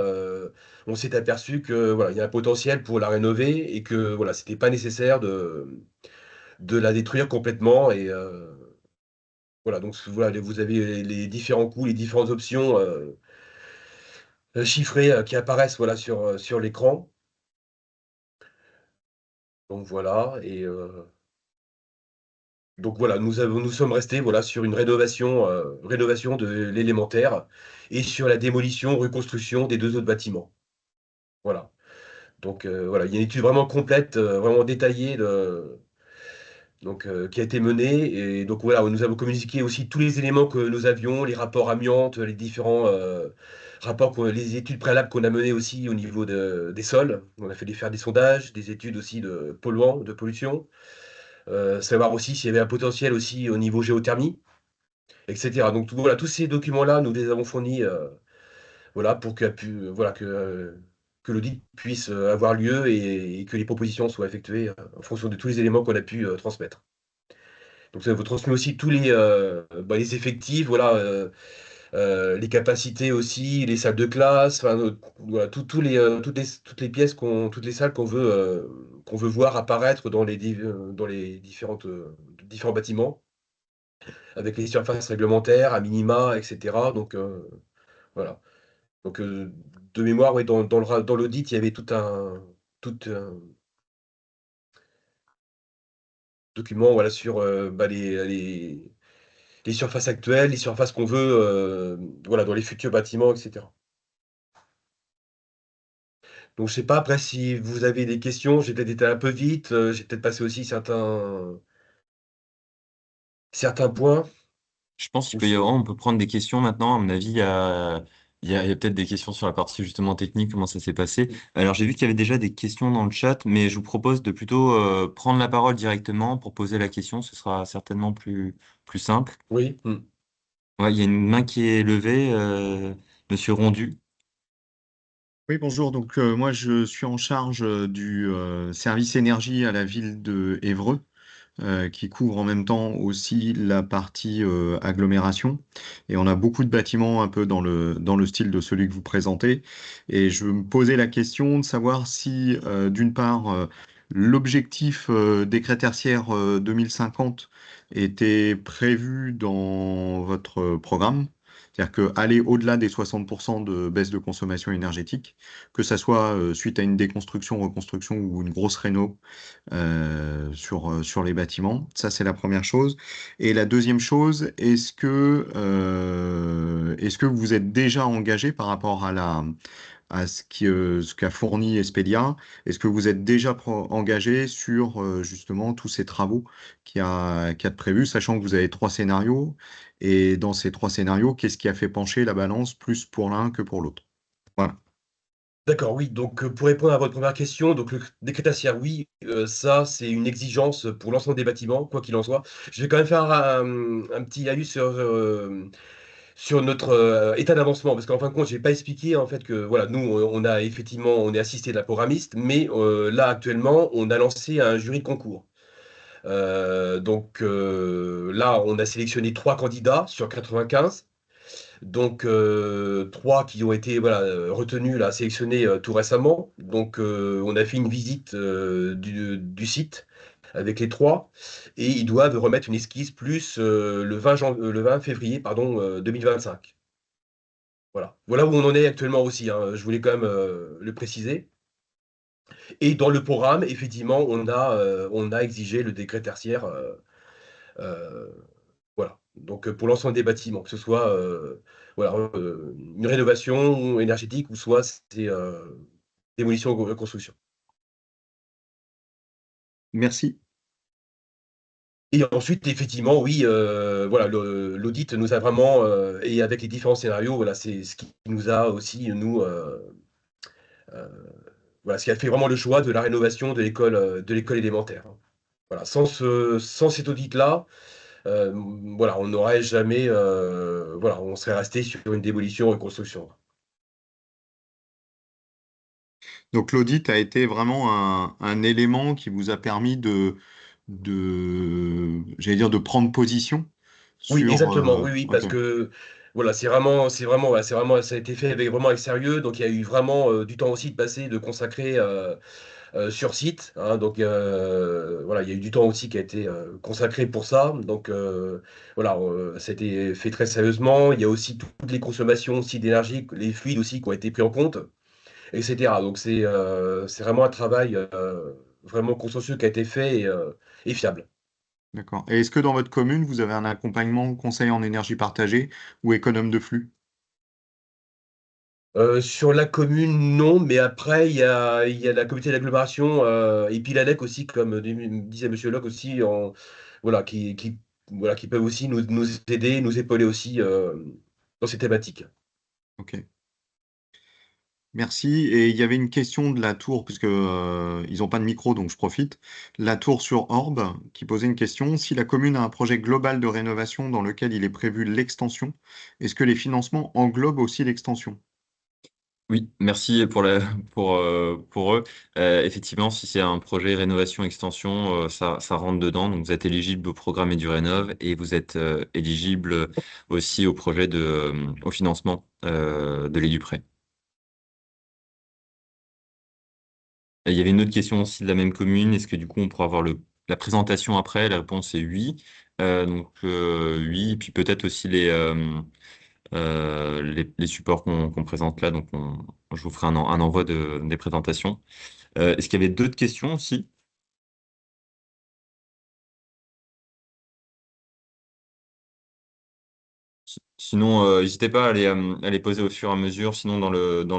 on s'est aperçu que voilà, il y a un potentiel pour la rénover et que voilà, c'était pas nécessaire de la détruire complètement. Et voilà, donc voilà, vous avez les différents coûts, les différentes options chiffrées qui apparaissent voilà, sur l'écran. Donc voilà, et donc voilà, nous sommes restés voilà, sur une rénovation de l'élémentaire et sur la démolition, reconstruction des deux autres bâtiments. Voilà. Donc voilà, il y a une étude vraiment complète, vraiment détaillée donc, qui a été menée. Et donc voilà, nous avons communiqué aussi tous les éléments que nous avions, les rapports amiantes, les différents rapports, les études préalables qu'on a menées aussi au niveau des sols. On a fait faire des sondages, des études aussi de polluants, de pollution, savoir aussi s'il y avait un potentiel aussi au niveau géothermie, etc. Donc voilà, tous ces documents-là, nous les avons fournis voilà, pour voilà, que l'audit puisse avoir lieu et que les propositions soient effectuées en fonction de tous les éléments qu'on a pu transmettre. Donc ça vous transmet aussi tous les effectifs, voilà, les capacités aussi, les salles de classe, enfin, voilà, toutes les pièces, toutes les salles qu'on veut voir apparaître dans les différents bâtiments, avec les surfaces réglementaires, à minima, etc. Donc voilà. Donc de mémoire, oui, dans l'audit, il y avait tout un document voilà, sur les surfaces actuelles, les surfaces qu'on veut voilà, dans les futurs bâtiments, etc. Donc je sais pas après si vous avez des questions, j'ai peut-être été un peu vite, j'ai peut-être passé aussi certains points. Je pense qu'il Ou peut y avoir, c'est- on peut prendre des questions maintenant. À mon avis, il y a peut-être des questions sur la partie justement technique, comment ça s'est passé. Alors, j'ai vu qu'il y avait déjà des questions dans le chat, mais je vous propose de plutôt prendre la parole directement pour poser la question. Ce sera certainement plus simple. Oui. Ouais, il y a une main qui est levée, Monsieur Rondu. Oui, bonjour. Donc, moi, je suis en charge du service énergie à la ville de Évreux, qui couvre en même temps aussi la partie agglomération. Et on a beaucoup de bâtiments un peu dans le style de celui que vous présentez. Et je me posais la question de savoir si, d'une part, l'objectif décret tertiaire 2050 était prévu dans votre programme. C'est-à-dire que aller au-delà des 60% de baisse de consommation énergétique, que ça soit suite à une déconstruction, reconstruction ou une grosse réno, sur les bâtiments. Ça, c'est la première chose. Et la deuxième chose, est-ce que vous êtes déjà engagé par rapport à ce qu'a fourni Espedia? Est-ce que vous êtes déjà engagé sur justement tous ces travaux qu'il y a de prévus, sachant que vous avez trois scénarios, et dans ces trois scénarios, qu'est-ce qui a fait pencher la balance plus pour l'un que pour l'autre? Voilà. D'accord, oui. Donc pour répondre à votre première question, donc le décret tertiaire, oui, ça c'est une exigence pour l'ensemble des bâtiments, quoi qu'il en soit. Je vais quand même faire un petit laïus sur notre état d'avancement, parce qu'en fin de compte, j'ai pas expliqué en fait que voilà, nous on a effectivement on est assisté de la programmiste, mais là actuellement on a lancé un jury de concours. Là, on a sélectionné 3 candidats sur 95. Donc, 3 qui ont été voilà, retenus, là, sélectionnés tout récemment. Donc, on a fait une visite du site avec les 3 et ils doivent remettre une esquisse plus le 20 février pardon, 2025. Voilà où on en est actuellement aussi, hein. Je voulais quand même le préciser. Et dans le programme, effectivement, on a exigé le décret tertiaire. Euh, Voilà. Donc, pour l'ensemble des bâtiments, que ce soit voilà, une rénovation énergétique ou soit c'est démolition ou reconstruction. Merci. Et ensuite, effectivement, oui, voilà, l'audit nous a vraiment, et avec les différents scénarios, voilà, c'est ce qui nous a aussi, nous, euh, voilà, ce qui a fait vraiment le choix de la rénovation de l'école élémentaire, hein. Voilà, sans cet audit-là, euh, voilà, on n'aurait jamais, voilà, on serait resté sur une démolition reconstruction. Donc l'audit a été vraiment un élément qui vous a permis j'allais dire, de prendre position Oui, sur. exactement. Oui, oui, Ok, parce que voilà, voilà, ça a été fait vraiment avec sérieux. Donc il y a eu vraiment du temps aussi de passer, de consacrer sur site, hein. Donc voilà, il y a eu du temps aussi qui a été consacré pour ça. Donc voilà, ça a été fait très sérieusement. Il y a aussi toutes les consommations aussi d'énergie, les fluides aussi qui ont été pris en compte, etc. Donc c'est vraiment un travail vraiment consciencieux qui a été fait et fiable. d'accord. Et est-ce que dans votre commune, vous avez un accompagnement conseil en énergie partagée ou économe de flux? Sur la commune, non, mais après, il y a la communauté d'agglomération et puis l'ADEC aussi, comme disait Monsieur Locke aussi, voilà, voilà, qui peuvent aussi nous aider, nous épauler aussi dans ces thématiques. Ok. Merci. Et il y avait une question de la tour, puisque ils n'ont pas de micro, donc je profite. La tour sur Orbe, qui posait une question. Si la commune a un projet global de rénovation dans lequel il est prévu l'extension, est-ce que les financements englobent aussi l'extension? Oui, merci pour eux. Effectivement, si c'est un projet rénovation extension, ça rentre dedans. Donc, vous êtes éligible au programme EduRénov et vous êtes éligible aussi au projet au financement de l'EduPrêt. Et il y avait une autre question aussi de la même commune. Est-ce que du coup, on pourra avoir la présentation après? La réponse est oui. Oui, et puis peut-être aussi les supports qu'on présente là. Donc, je vous ferai un envoi des présentations. Est-ce qu'il y avait d'autres questions aussi? Sinon, n'hésitez pas à les poser au fur et à mesure, sinon dans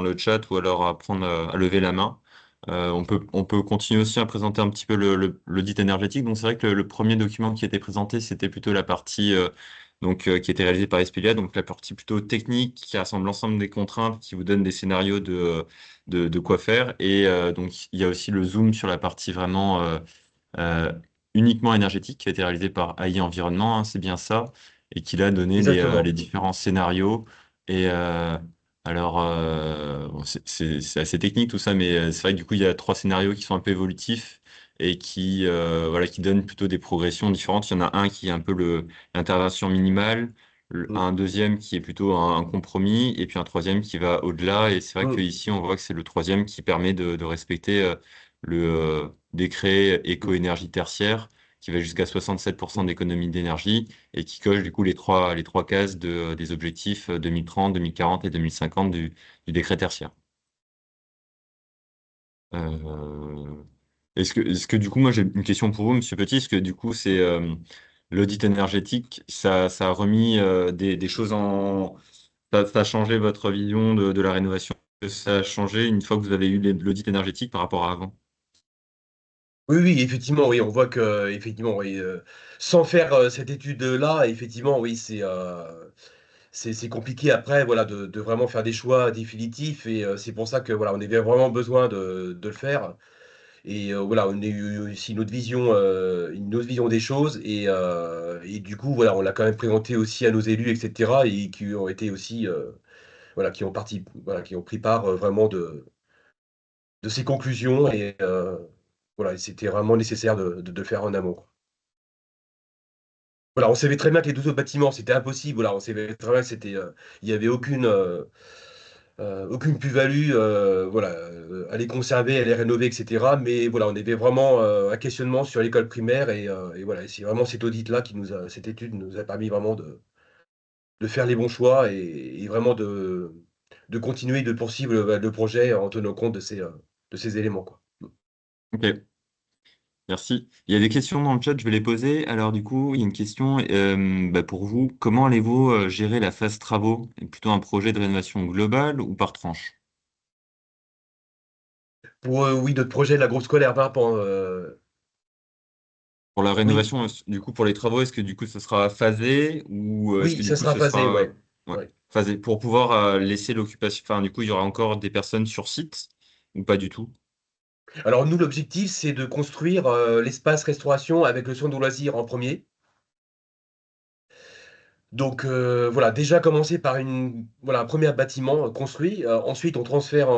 le chat ou alors à prendre, à lever la main. On peut continuer aussi à présenter un petit peu l'audit énergétique. Donc, c'est vrai que le premier document qui était présenté, c'était plutôt la partie qui était réalisée par Espelia, donc la partie plutôt technique qui rassemble l'ensemble des contraintes, qui vous donne des scénarios de quoi faire. Et donc, il y a aussi le zoom sur la partie vraiment euh, uniquement énergétique qui a été réalisé par AI Environnement, hein, c'est bien ça, et qui a donné les Exactement. différents scénarios. Et bon, c'est assez technique tout ça, mais c'est vrai que du coup, il y a 3 scénarios qui sont un peu évolutifs et voilà, qui donnent plutôt des progressions différentes. Il y en a un qui est un peu l'intervention minimale, Mm. un deuxième qui est plutôt un compromis, et puis un troisième qui va au-delà. Et c'est vrai Mm. qu'ici, on voit que c'est le troisième qui permet de respecter le décret éco-énergie tertiaire qui va jusqu'à 67% Mm. d'économie d'énergie et qui coche du coup les trois cases des objectifs 2030, 2040 et 2050 du décret tertiaire. Euh, est-ce que du coup, moi j'ai une question pour vous, Monsieur Petit, est-ce que du coup c'est l'audit énergétique, ça a remis des choses ça a changé votre vision de la rénovation? Est-ce que ça a changé une fois que vous avez eu l'audit énergétique par rapport à avant? Oui, oui, effectivement, oui, on voit que, effectivement, oui, sans faire cette étude-là, effectivement, oui, c'est compliqué après, voilà, de vraiment faire des choix définitifs et c'est pour ça que, voilà, on avait vraiment besoin de le faire et voilà, on a eu aussi une autre vision des choses et du coup, voilà, on l'a quand même présenté aussi à nos élus, etc. et qui ont été aussi, voilà, voilà, qui ont pris part vraiment de ces conclusions et voilà, et c'était vraiment nécessaire de le faire en amont, quoi. Voilà, on savait très bien que les deux autres bâtiments, c'était impossible. Voilà, on savait très bien que il n'y avait aucune plus-value, voilà, à les conserver, à les rénover, etc. Mais voilà, on avait vraiment un questionnement sur l'école primaire et voilà, et c'est vraiment cette audit-là cette étude nous a permis vraiment de faire les bons choix et vraiment de continuer de poursuivre le projet en tenant compte de ces éléments, quoi. Ok, merci. Il y a des questions dans le chat, je vais les poser. Alors du coup, il y a une question bah, pour vous. Comment allez-vous gérer la phase travaux? Plutôt un projet de rénovation globale ou par tranche? Pour oui, notre projet, la groupe scolaire 20, Pour la oui, rénovation, du coup, pour les travaux, est-ce que du coup, ce sera phasé ou est-ce que oui, du ça coup, sera ce phasé, sera ouais. ouais, Ouais. phasé pour pouvoir laisser l'occupation, enfin, du coup, il y aura encore des personnes sur site ou pas du tout? Alors nous, l'objectif, c'est de construire l'espace restauration avec le centre de loisirs en premier. Donc voilà, déjà commencer par voilà, un premier bâtiment construit. Ensuite, on transfère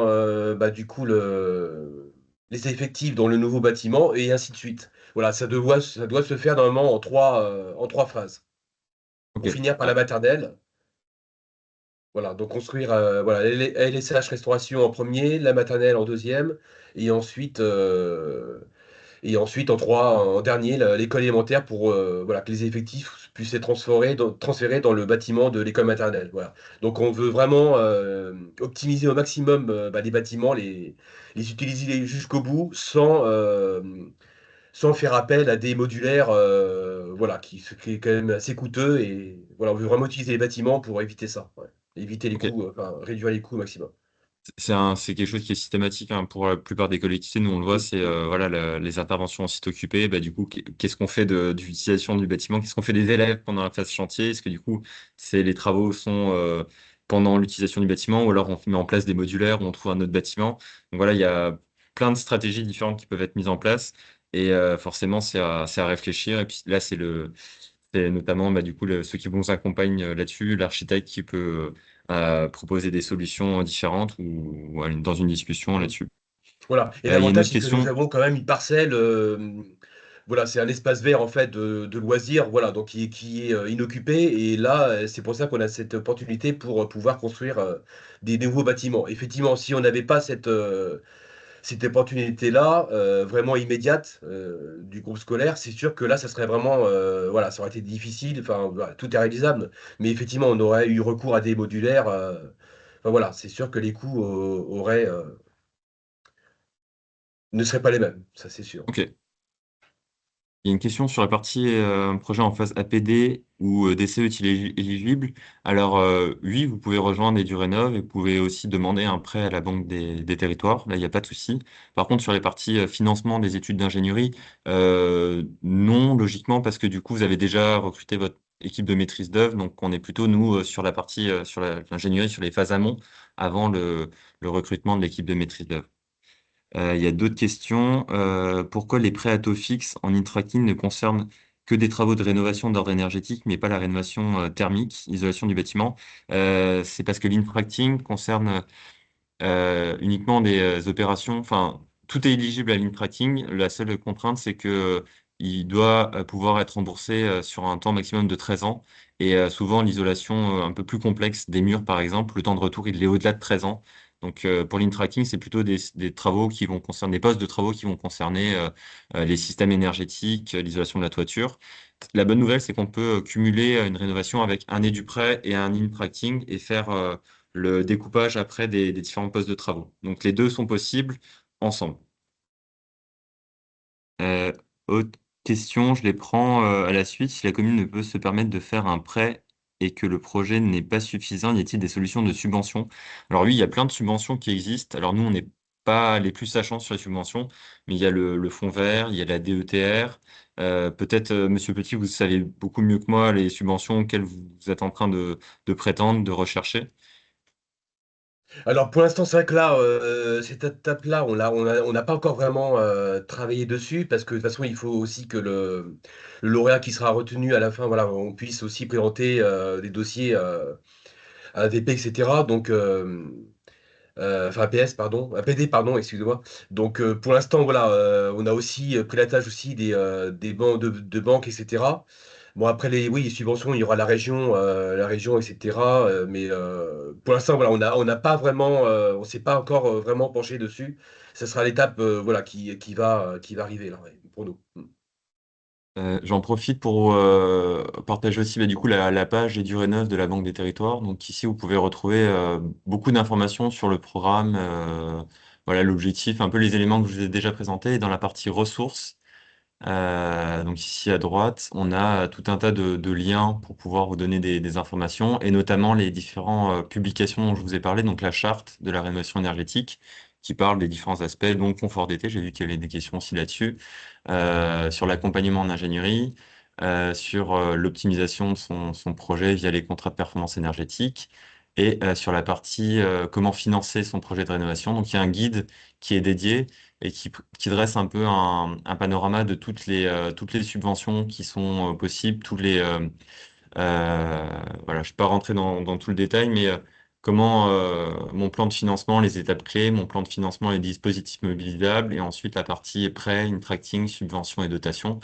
bah, du coup les effectifs dans le nouveau bâtiment et ainsi de suite. Voilà, ça doit se faire normalement en trois phases. Ok. Pour finir par la Ah, maternelle. Voilà, donc construire voilà, LSH restauration en premier, la maternelle en deuxième, et ensuite, en dernier, l'école élémentaire pour voilà, que les effectifs puissent être transférés dans le bâtiment de l'école maternelle. Voilà. Donc on veut vraiment optimiser au maximum bah, les bâtiments, les utiliser jusqu'au bout sans faire appel à des modulaires voilà, ce qui est quand même assez coûteux. Et voilà, on veut vraiment utiliser les bâtiments pour éviter ça. Ouais. Éviter les ok. coûts, enfin réduire les coûts au maximum. C'est quelque chose qui est systématique hein, pour la plupart des collectivités. Nous, on le voit, Mm, c'est mm. voilà, les interventions en site occupé. Bah, du coup, qu'est-ce qu'on fait de l'utilisation du bâtiment? Qu'est-ce qu'on fait des élèves pendant la phase chantier? Est-ce que du coup, les travaux sont pendant l'utilisation du bâtiment ou alors on met en place des modulaires ou on trouve un autre bâtiment? Donc voilà, il y a plein de stratégies différentes qui peuvent être mises en place et forcément, c'est à réfléchir. Et puis là, c'est notamment bah, du coup ceux qui vous accompagnent là-dessus, l'architecte qui peut proposer des solutions différentes ou aller dans une discussion Mm. là-dessus. Voilà. Et Il y a une l'avantage, autre c'est que nous question. avons quand même une parcelle. Voilà, c'est un espace vert en fait de loisirs, voilà, donc qui est inoccupé. Et là, c'est pour ça qu'on a cette opportunité pour pouvoir construire des nouveaux bâtiments. Effectivement, si on n'avait pas cette opportunité-là, vraiment immédiate du groupe scolaire, c'est sûr que là, ça serait vraiment, voilà, ça aurait été difficile. Enfin, voilà, tout est réalisable, mais effectivement, on aurait eu recours à des modulaires. Enfin, voilà, c'est sûr que les coûts ne seraient pas les mêmes, ça c'est sûr. Ok. Il y a une question sur la partie projet en phase APD ou DCE est-il éligible? Alors oui, vous pouvez rejoindre EduRénov et vous pouvez aussi demander un prêt à la Banque des Territoires. Là, il n'y a pas de souci. Par contre, sur les parties financement des études d'ingénierie, non, logiquement, parce que du coup, vous avez déjà recruté votre équipe de maîtrise d'œuvre. Donc, on est plutôt, nous, sur la partie, sur l'ingénierie, sur les phases amont, avant le recrutement de l'équipe de maîtrise d'œuvre. Il y a d'autres questions. Pourquoi les prêts à taux fixe en intracting ne concernent que des travaux de rénovation d'ordre énergétique, mais pas la rénovation thermique, isolation du bâtiment? C'est parce que l'intracting concerne uniquement des opérations, enfin, tout est éligible à l'intracting. La seule contrainte, c'est que il doit pouvoir être remboursé sur un temps maximum de 13 ans. Et souvent, l'isolation un peu plus complexe des murs, par exemple, le temps de retour, il est au-delà de 13 ans. Donc, pour l'intracting, c'est plutôt des travaux qui vont concerner, des postes de travaux qui vont concerner les systèmes énergétiques, l'isolation de la toiture. La bonne nouvelle, c'est qu'on peut cumuler une rénovation avec un du prêt et un intracting et faire le découpage après des différents postes de travaux. Donc les deux sont possibles ensemble. Euh, Autre question, je les prends à la suite. Si la commune ne peut se permettre de faire un prêt et que le projet n'est pas suffisant, y a-t-il des solutions de subvention? Alors oui, il y a plein de subventions qui existent. Alors nous, on n'est pas les plus sachants sur les subventions, mais il y a le fonds vert, il y a la DETR. Peut-être, Monsieur Petit, vous savez beaucoup mieux que moi les subventions auxquelles vous êtes en train de prétendre, de rechercher. Alors pour l'instant, c'est vrai que là, cette étape-là, on n'a pas encore vraiment travaillé dessus parce que de toute façon, il faut aussi que le lauréat qui sera retenu à la fin, voilà, on puisse aussi présenter des dossiers à AVP, etc. Donc, enfin APS, pardon, APD, pardon, excusez-moi. Donc pour l'instant, voilà, on a aussi pris la tâche aussi des bancs de banques, etc. Bon, après, oui, les subventions, il y aura la région, etc. Mais pour l'instant, voilà, on n'a pas vraiment, on s'est pas encore vraiment penché dessus. Ce sera l'étape voilà, qui va arriver là, ouais, pour nous. Mm. J'en profite pour partager aussi du coup la page et durée neuve de la Banque des Territoires. Donc ici, vous pouvez retrouver beaucoup d'informations sur le programme, voilà l'objectif, un peu les éléments que je vous ai déjà présentés. Et dans la partie ressources, donc ici à droite, on a tout un tas de liens pour pouvoir vous donner des informations et notamment les différentes publications dont je vous ai parlé, donc la charte de la rénovation énergétique qui parle des différents aspects, donc confort d'été, j'ai vu qu'il y avait des questions aussi là-dessus, sur l'accompagnement en ingénierie, sur l'optimisation de son projet via les contrats de performance énergétique et sur la partie comment financer son projet de rénovation. Donc il y a un guide qui est dédié et qui dresse un peu un panorama de toutes les subventions qui sont possibles, voilà, je ne vais pas rentrer dans tout le détail, mais comment mon plan de financement, les étapes clés, mon plan de financement, les dispositifs mobilisables, et ensuite la partie prêt, tracking, subvention et dotation.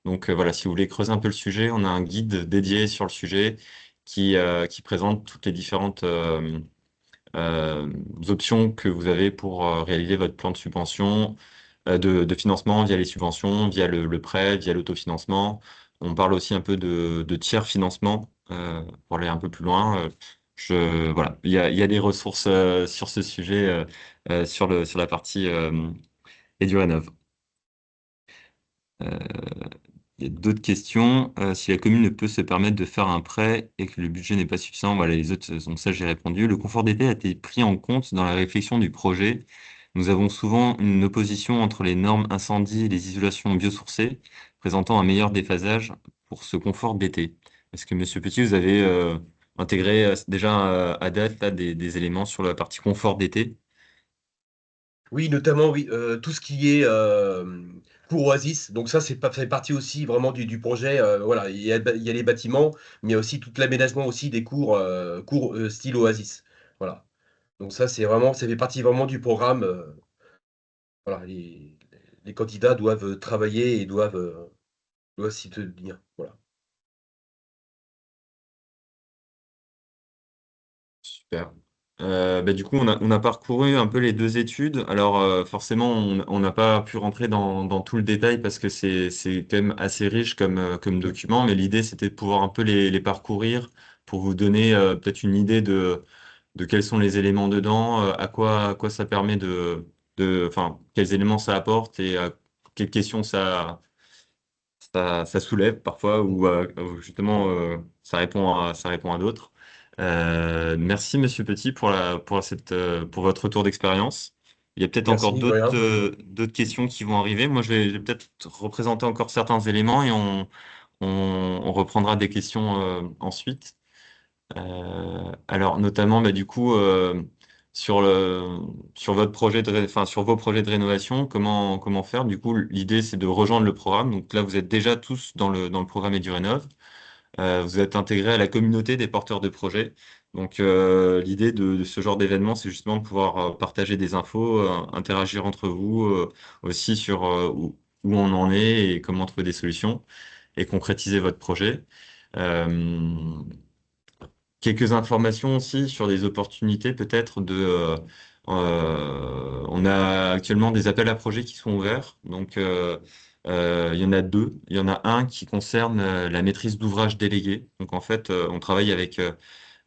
Donc voilà, si vous voulez creuser un peu le sujet, on a un guide dédié sur le sujet qui présente toutes les différentes euh, options que vous avez pour réaliser votre plan de subvention, de financement via les subventions, via le prêt, via l'autofinancement. On parle aussi un peu de tiers financement pour aller un peu plus loin. Voilà, il y a des ressources sur ce sujet sur la partie EduRénov. Euh, il y a d'autres questions. Si la commune ne peut se permettre de faire un prêt et que le budget n'est pas suffisant, voilà, les autres, donc ça j'ai répondu. Le confort d'été a été pris en compte dans la réflexion du projet. Nous avons souvent une opposition entre les normes incendie et les isolations biosourcées, présentant un meilleur déphasage pour ce confort d'été. Est-ce que, Monsieur Petit, vous avez intégré déjà à date là, des éléments sur la partie confort d'été? Oui, notamment, oui, tout ce qui est cours Oasis. Donc ça, ça fait partie aussi vraiment du projet. Voilà, il y a les bâtiments, mais il y a aussi tout l'aménagement aussi des cours style Oasis. Voilà. Donc ça, ça fait partie vraiment du programme. Voilà, les candidats doivent travailler et doivent s'y tenir. Voilà. Super. Du coup, on a parcouru un peu les deux études. Alors, forcément, on n'a pas pu rentrer dans tout le détail parce que c'est quand même assez riche comme document, mais l'idée, c'était de pouvoir un peu les parcourir pour vous donner peut-être une idée de quels sont les éléments dedans, à quoi ça permet enfin, quels éléments ça apporte et quelles questions ça soulève parfois ou justement ça répond à d'autres. Merci Monsieur Petit pour votre retour d'expérience. Il y a peut-être encore Merci, de rien. d'autres questions qui vont arriver. Moi, je vais peut-être représenter encore certains éléments et on reprendra des questions ensuite. Alors notamment du coup sur sur votre enfin sur vos projets de rénovation, comment faire? Du coup, l'idée c'est de rejoindre le programme. Donc là, vous êtes déjà tous dans le programme EduRénov. Vous êtes intégré à la communauté des porteurs de projets. Donc l'idée de ce genre d'événement, c'est justement de pouvoir partager des infos, interagir entre vous aussi sur où on en est et comment trouver des solutions et concrétiser votre projet. Euh, Quelques informations aussi sur des opportunités peut-être on a actuellement des appels à projets qui sont ouverts. Donc, il y en a deux. Il y en a un qui concerne la maîtrise d'ouvrage déléguée. Donc, en fait, on travaille avec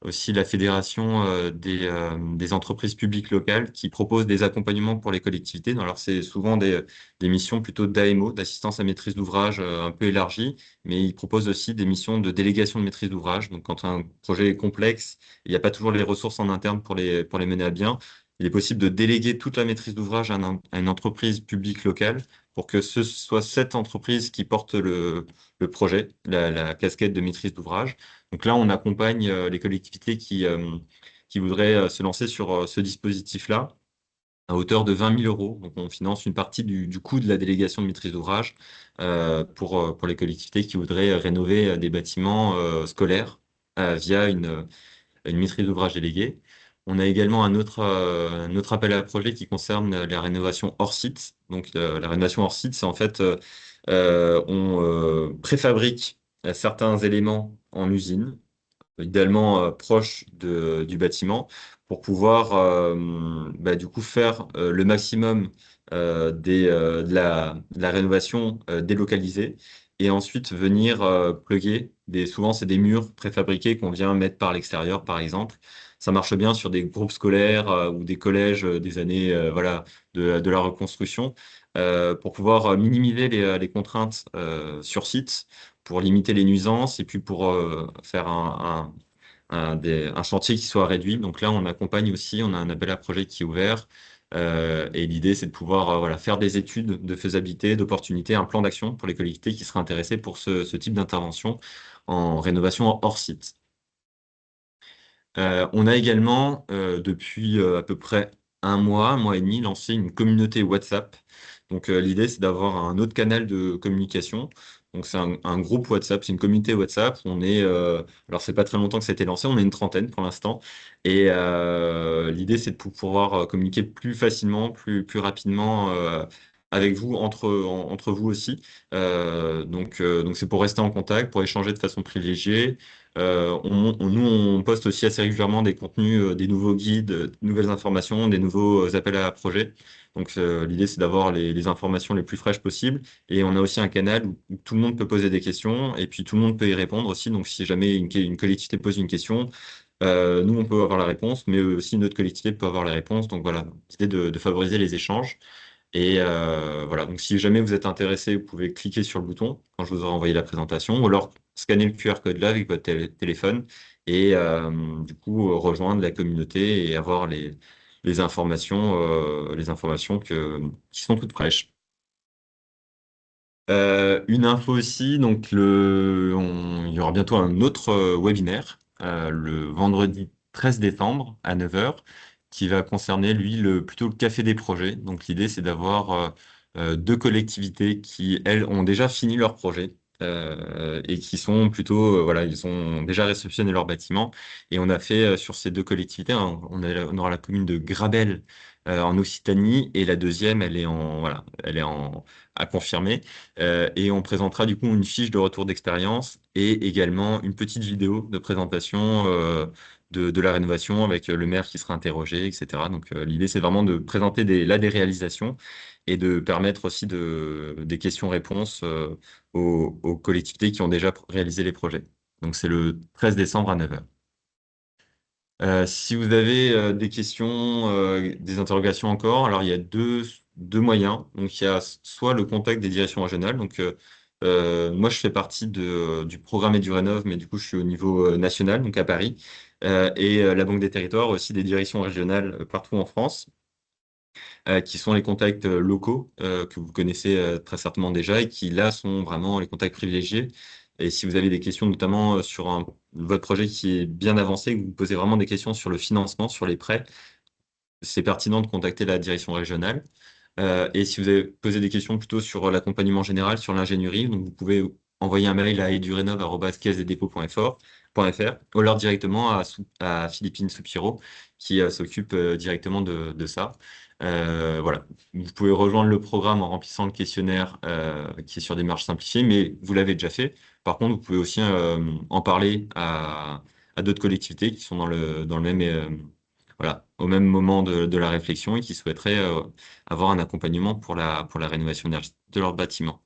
aussi la Fédération des entreprises publiques locales qui propose des accompagnements pour les collectivités. Alors, c'est souvent des missions plutôt d'AMO, d'assistance à maîtrise d'ouvrage un peu élargie, mais ils proposent aussi des missions de délégation de maîtrise d'ouvrage. Donc, quand un projet est complexe, il n'y a pas toujours les ressources en interne pour les mener à bien. Il est possible de déléguer toute la maîtrise d'ouvrage à une entreprise publique locale pour que ce soit cette entreprise qui porte le projet, la casquette de maîtrise d'ouvrage. Donc là, on accompagne les collectivités qui voudraient se lancer sur ce dispositif-là à hauteur de 20 000 euros. Donc on finance une partie du coût de la délégation de maîtrise d'ouvrage pour les collectivités qui voudraient rénover des bâtiments scolaires via une maîtrise d'ouvrage déléguée. On a également un autre appel à projet qui concerne la rénovation hors site. Donc la rénovation hors site, c'est en fait on préfabrique certains éléments en usine, idéalement proche du bâtiment, pour pouvoir du coup faire le maximum de la rénovation délocalisée et ensuite venir plugger. Souvent, c'est des murs préfabriqués qu'on vient mettre par l'extérieur, par exemple. Ça marche bien sur des groupes scolaires ou des collèges des années voilà, de la reconstruction pour pouvoir minimiser les contraintes sur site pour limiter les nuisances et puis pour faire un chantier qui soit réduit. Donc là, on accompagne aussi, on a un appel à projet qui est ouvert. Et l'idée, c'est de pouvoir voilà, faire des études de faisabilité, d'opportunité, un plan d'action pour les collectivités qui seraient intéressées pour ce type d'intervention en rénovation hors site. On a également, depuis à peu près un mois et demi, lancé une communauté WhatsApp. Donc, l'idée, c'est d'avoir un autre canal de communication. Donc, c'est un groupe WhatsApp, c'est une communauté WhatsApp. Alors, c'est pas très longtemps que ça a été lancé, on est une trentaine pour l'instant. Et l'idée, c'est de pouvoir communiquer plus facilement, plus rapidement avec vous, entre vous aussi. Donc, c'est pour rester en contact, pour échanger de façon privilégiée. Nous, on poste aussi assez régulièrement des contenus, des nouveaux guides, de nouvelles informations, des nouveaux appels à projets. Donc, l'idée, c'est d'avoir les informations les plus fraîches possibles. Et on a aussi un canal où tout le monde peut poser des questions et puis tout le monde peut y répondre aussi. Donc, si jamais une collectivité pose une question, nous, on peut avoir la réponse, mais aussi notre collectivité peut avoir la réponse. Donc, voilà, l'idée de favoriser les échanges. Et voilà, donc si jamais vous êtes intéressé, vous pouvez cliquer sur le bouton quand je vous aurai envoyé la présentation, ou alors scanner le QR code là avec votre téléphone et du coup rejoindre la communauté et avoir les informations qui sont toutes fraîches. Une info aussi, donc il y aura bientôt un autre webinaire le vendredi 13 décembre à 9 heures qui va concerner lui plutôt le café des projets. Donc l'idée c'est d'avoir deux collectivités qui elles ont déjà fini leur projet et qui sont plutôt voilà ils ont déjà réceptionné leur bâtiment et on a fait sur ces deux collectivités on aura la commune de Grabel en Occitanie et la deuxième elle est en à confirmer. Et on présentera du coup une fiche de retour d'expérience et également une petite vidéo de présentation de la rénovation avec le maire qui sera interrogé, etc. Donc l'idée c'est vraiment de présenter des réalisations et de permettre aussi des questions-réponses aux collectivités qui ont déjà réalisé les projets. Donc c'est le 13 décembre à 9 heures. Si vous avez des questions, des interrogations encore, alors il y a deux moyens. Donc il y a soit le contact des directions régionales. Donc moi je fais partie du programme EduRénov, mais du coup je suis au niveau national, donc à Paris, et la Banque des Territoires aussi des directions régionales partout en France, qui sont les contacts locaux que vous connaissez très certainement déjà et qui là sont vraiment les contacts privilégiés. Et si vous avez des questions, notamment sur votre projet qui est bien avancé, que vous posez vraiment des questions sur le financement, sur les prêts, c'est pertinent de contacter la direction régionale. Et si vous avez posé des questions plutôt sur l'accompagnement général, sur l'ingénierie, donc vous pouvez envoyer un mail à edurenov@caissedepôts.fr ou alors directement à Philippine Soupiro qui s'occupe directement de ça. Voilà. Vous pouvez rejoindre le programme en remplissant le questionnaire qui est sur des marges simplifiées, mais vous l'avez déjà fait. Par contre, vous pouvez aussi en parler à d'autres collectivités qui sont dans le même voilà, au même moment de la réflexion et qui souhaiteraient avoir un accompagnement pour la rénovation énergétique de leur bâtiment.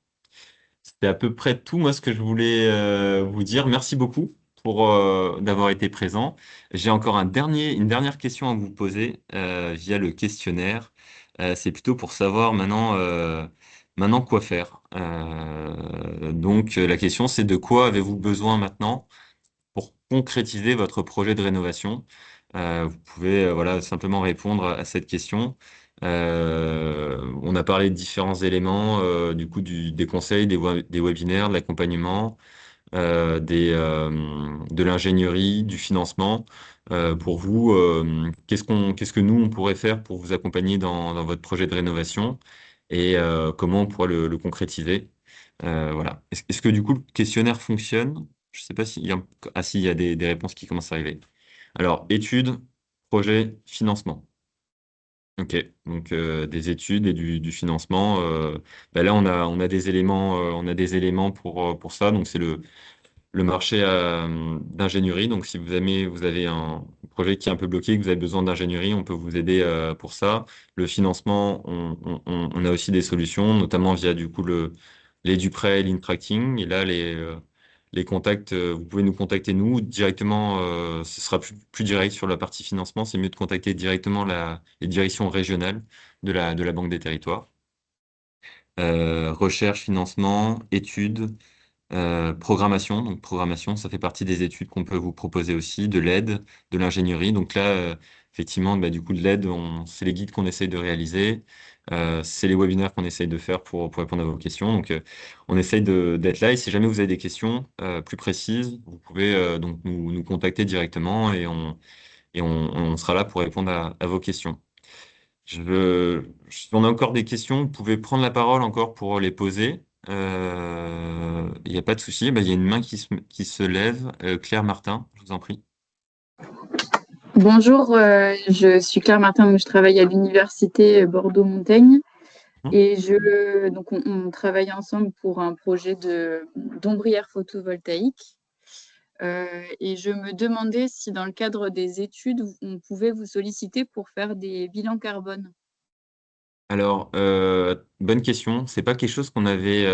C'était à peu près tout, moi, ce que je voulais vous dire. Merci beaucoup pour d'avoir été présent. J'ai encore une dernière question à vous poser via le questionnaire. C'est plutôt pour savoir maintenant quoi faire. Donc, la question, c'est de quoi avez-vous besoin maintenant pour concrétiser votre projet de rénovation. Vous pouvez voilà, simplement répondre à cette question. On a parlé de différents éléments, du coup, des conseils, des webinaires, de l'accompagnement, de l'ingénierie, du financement. Pour vous, qu'est-ce que nous, on pourrait faire pour vous accompagner dans votre projet de rénovation et comment on pourrait le concrétiser? Voilà. Est-ce que du coup, le questionnaire fonctionne? Je ne sais pas s'il y a, ah, si, il y a des réponses qui commencent à arriver. Alors, études, projet, financement. Ok, donc des études et du financement. Là, on a des éléments pour ça. Donc, c'est le marché d'ingénierie. Donc, si vous avez un projet qui est un peu bloqué, que vous avez besoin d'ingénierie, on peut vous aider pour ça. Le financement, on a aussi des solutions, notamment via du coup les Duprêt, l'Intracting. Et là, les contacts, vous pouvez nous contacter nous directement. Ce sera plus direct sur la partie financement. C'est mieux de contacter directement les directions régionales de la Banque des Territoires. Recherche, financement, études. Programmation, donc programmation, ça fait partie des études qu'on peut vous proposer aussi, de l'aide, de l'ingénierie. Donc là, effectivement, bah, du coup, de l'aide, c'est les guides qu'on essaye de réaliser, c'est les webinaires qu'on essaye de faire pour répondre à vos questions. Donc, on essaye d'être là. Et si jamais vous avez des questions plus précises, vous pouvez donc nous contacter directement on sera là pour répondre à vos questions. Si on a encore des questions, vous pouvez prendre la parole encore pour les poser. Il n'y a pas de souci. Bah, il y a une main qui se lève. Claire Martin, je vous en prie. Bonjour, je suis Claire Martin, donc je travaille à l'université Bordeaux-Montaigne Hum. et donc on travaille ensemble pour un projet d'ombrière photovoltaïque. Et je me demandais si dans le cadre des études, on pouvait vous solliciter pour faire des bilans carbone. Alors, bonne question. C'est pas quelque chose qu'on avait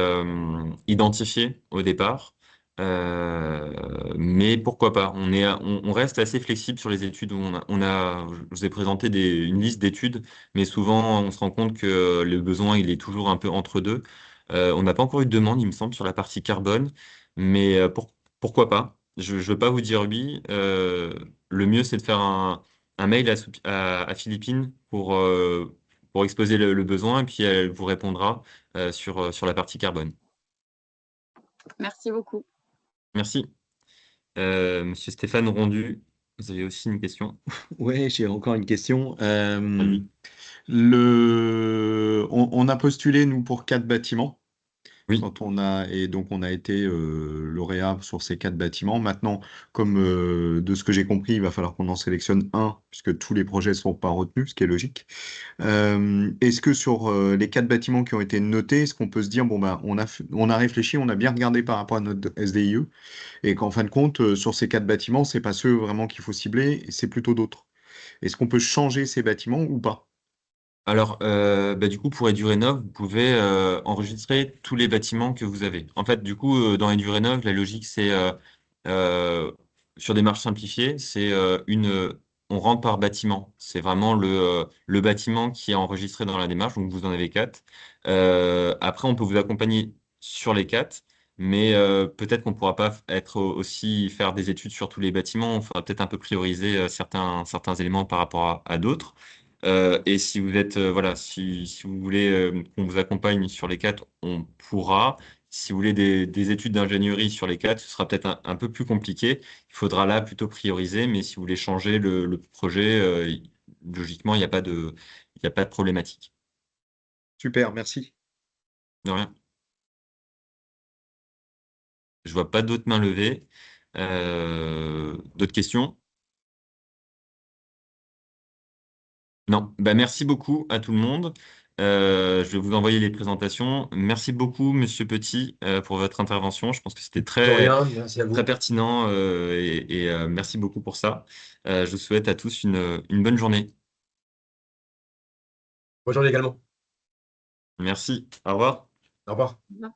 identifié au départ, mais pourquoi pas. On reste assez flexible sur les études. Je vous ai présenté une liste d'études, mais souvent on se rend compte que le besoin il est toujours un peu entre deux. On n'a pas encore eu de demande, il me semble, sur la partie carbone, mais pourquoi pas. Je ne veux pas vous dire oui. Le mieux c'est de faire un mail à Philippine pour exposer le besoin et puis elle vous répondra sur la partie carbone. Merci beaucoup. Merci. Monsieur Stéphane Rondu, vous avez aussi une question? Ouais, j'ai encore une question. Oui. On a postulé, nous, pour 4 bâtiments. Oui. Et donc on a été lauréat sur ces 4 bâtiments. Maintenant, comme de ce que j'ai compris, il va falloir qu'on en sélectionne un, puisque tous les projets ne sont pas retenus, ce qui est logique. Est-ce que sur les 4 bâtiments qui ont été notés, est-ce qu'on peut se dire, bon, bah, on a réfléchi, on a bien regardé par rapport à notre SDIE, et qu'en fin de compte, sur ces 4 bâtiments, c'est pas ceux vraiment qu'il faut cibler, c'est plutôt d'autres. Est-ce qu'on peut changer ces bâtiments ou pas? Alors, bah, du coup, pour EduRénov, vous pouvez enregistrer tous les bâtiments que vous avez. En fait, du coup, dans EduRénov, la logique, c'est euh, sur des marches simplifiées, on rentre par bâtiment. C'est vraiment le bâtiment qui est enregistré dans la démarche. Donc, vous en avez 4. Après, on peut vous accompagner sur les 4, mais peut-être qu'on ne pourra pas aussi faire des études sur tous les bâtiments. On faudra peut-être un peu prioriser certains éléments par rapport à d'autres. Et si vous êtes, voilà, si vous voulez qu'on vous accompagne sur les 4, on pourra. Si vous voulez des études d'ingénierie sur les 4, ce sera peut-être un peu plus compliqué. Il faudra là plutôt prioriser, mais si vous voulez changer le projet, logiquement, il n'y a pas de problématique. Super, merci. De rien. Je vois pas d'autres mains levées. D'autres questions? Non, bah, merci beaucoup à tout le monde. Je vais vous envoyer les présentations. Merci beaucoup, Monsieur Petit, pour votre intervention. Je pense que c'était De rien, merci à très vous. pertinent merci beaucoup pour ça. Je vous souhaite à tous une bonne journée. Bonne journée également. Merci. Au revoir. Au revoir. Au revoir.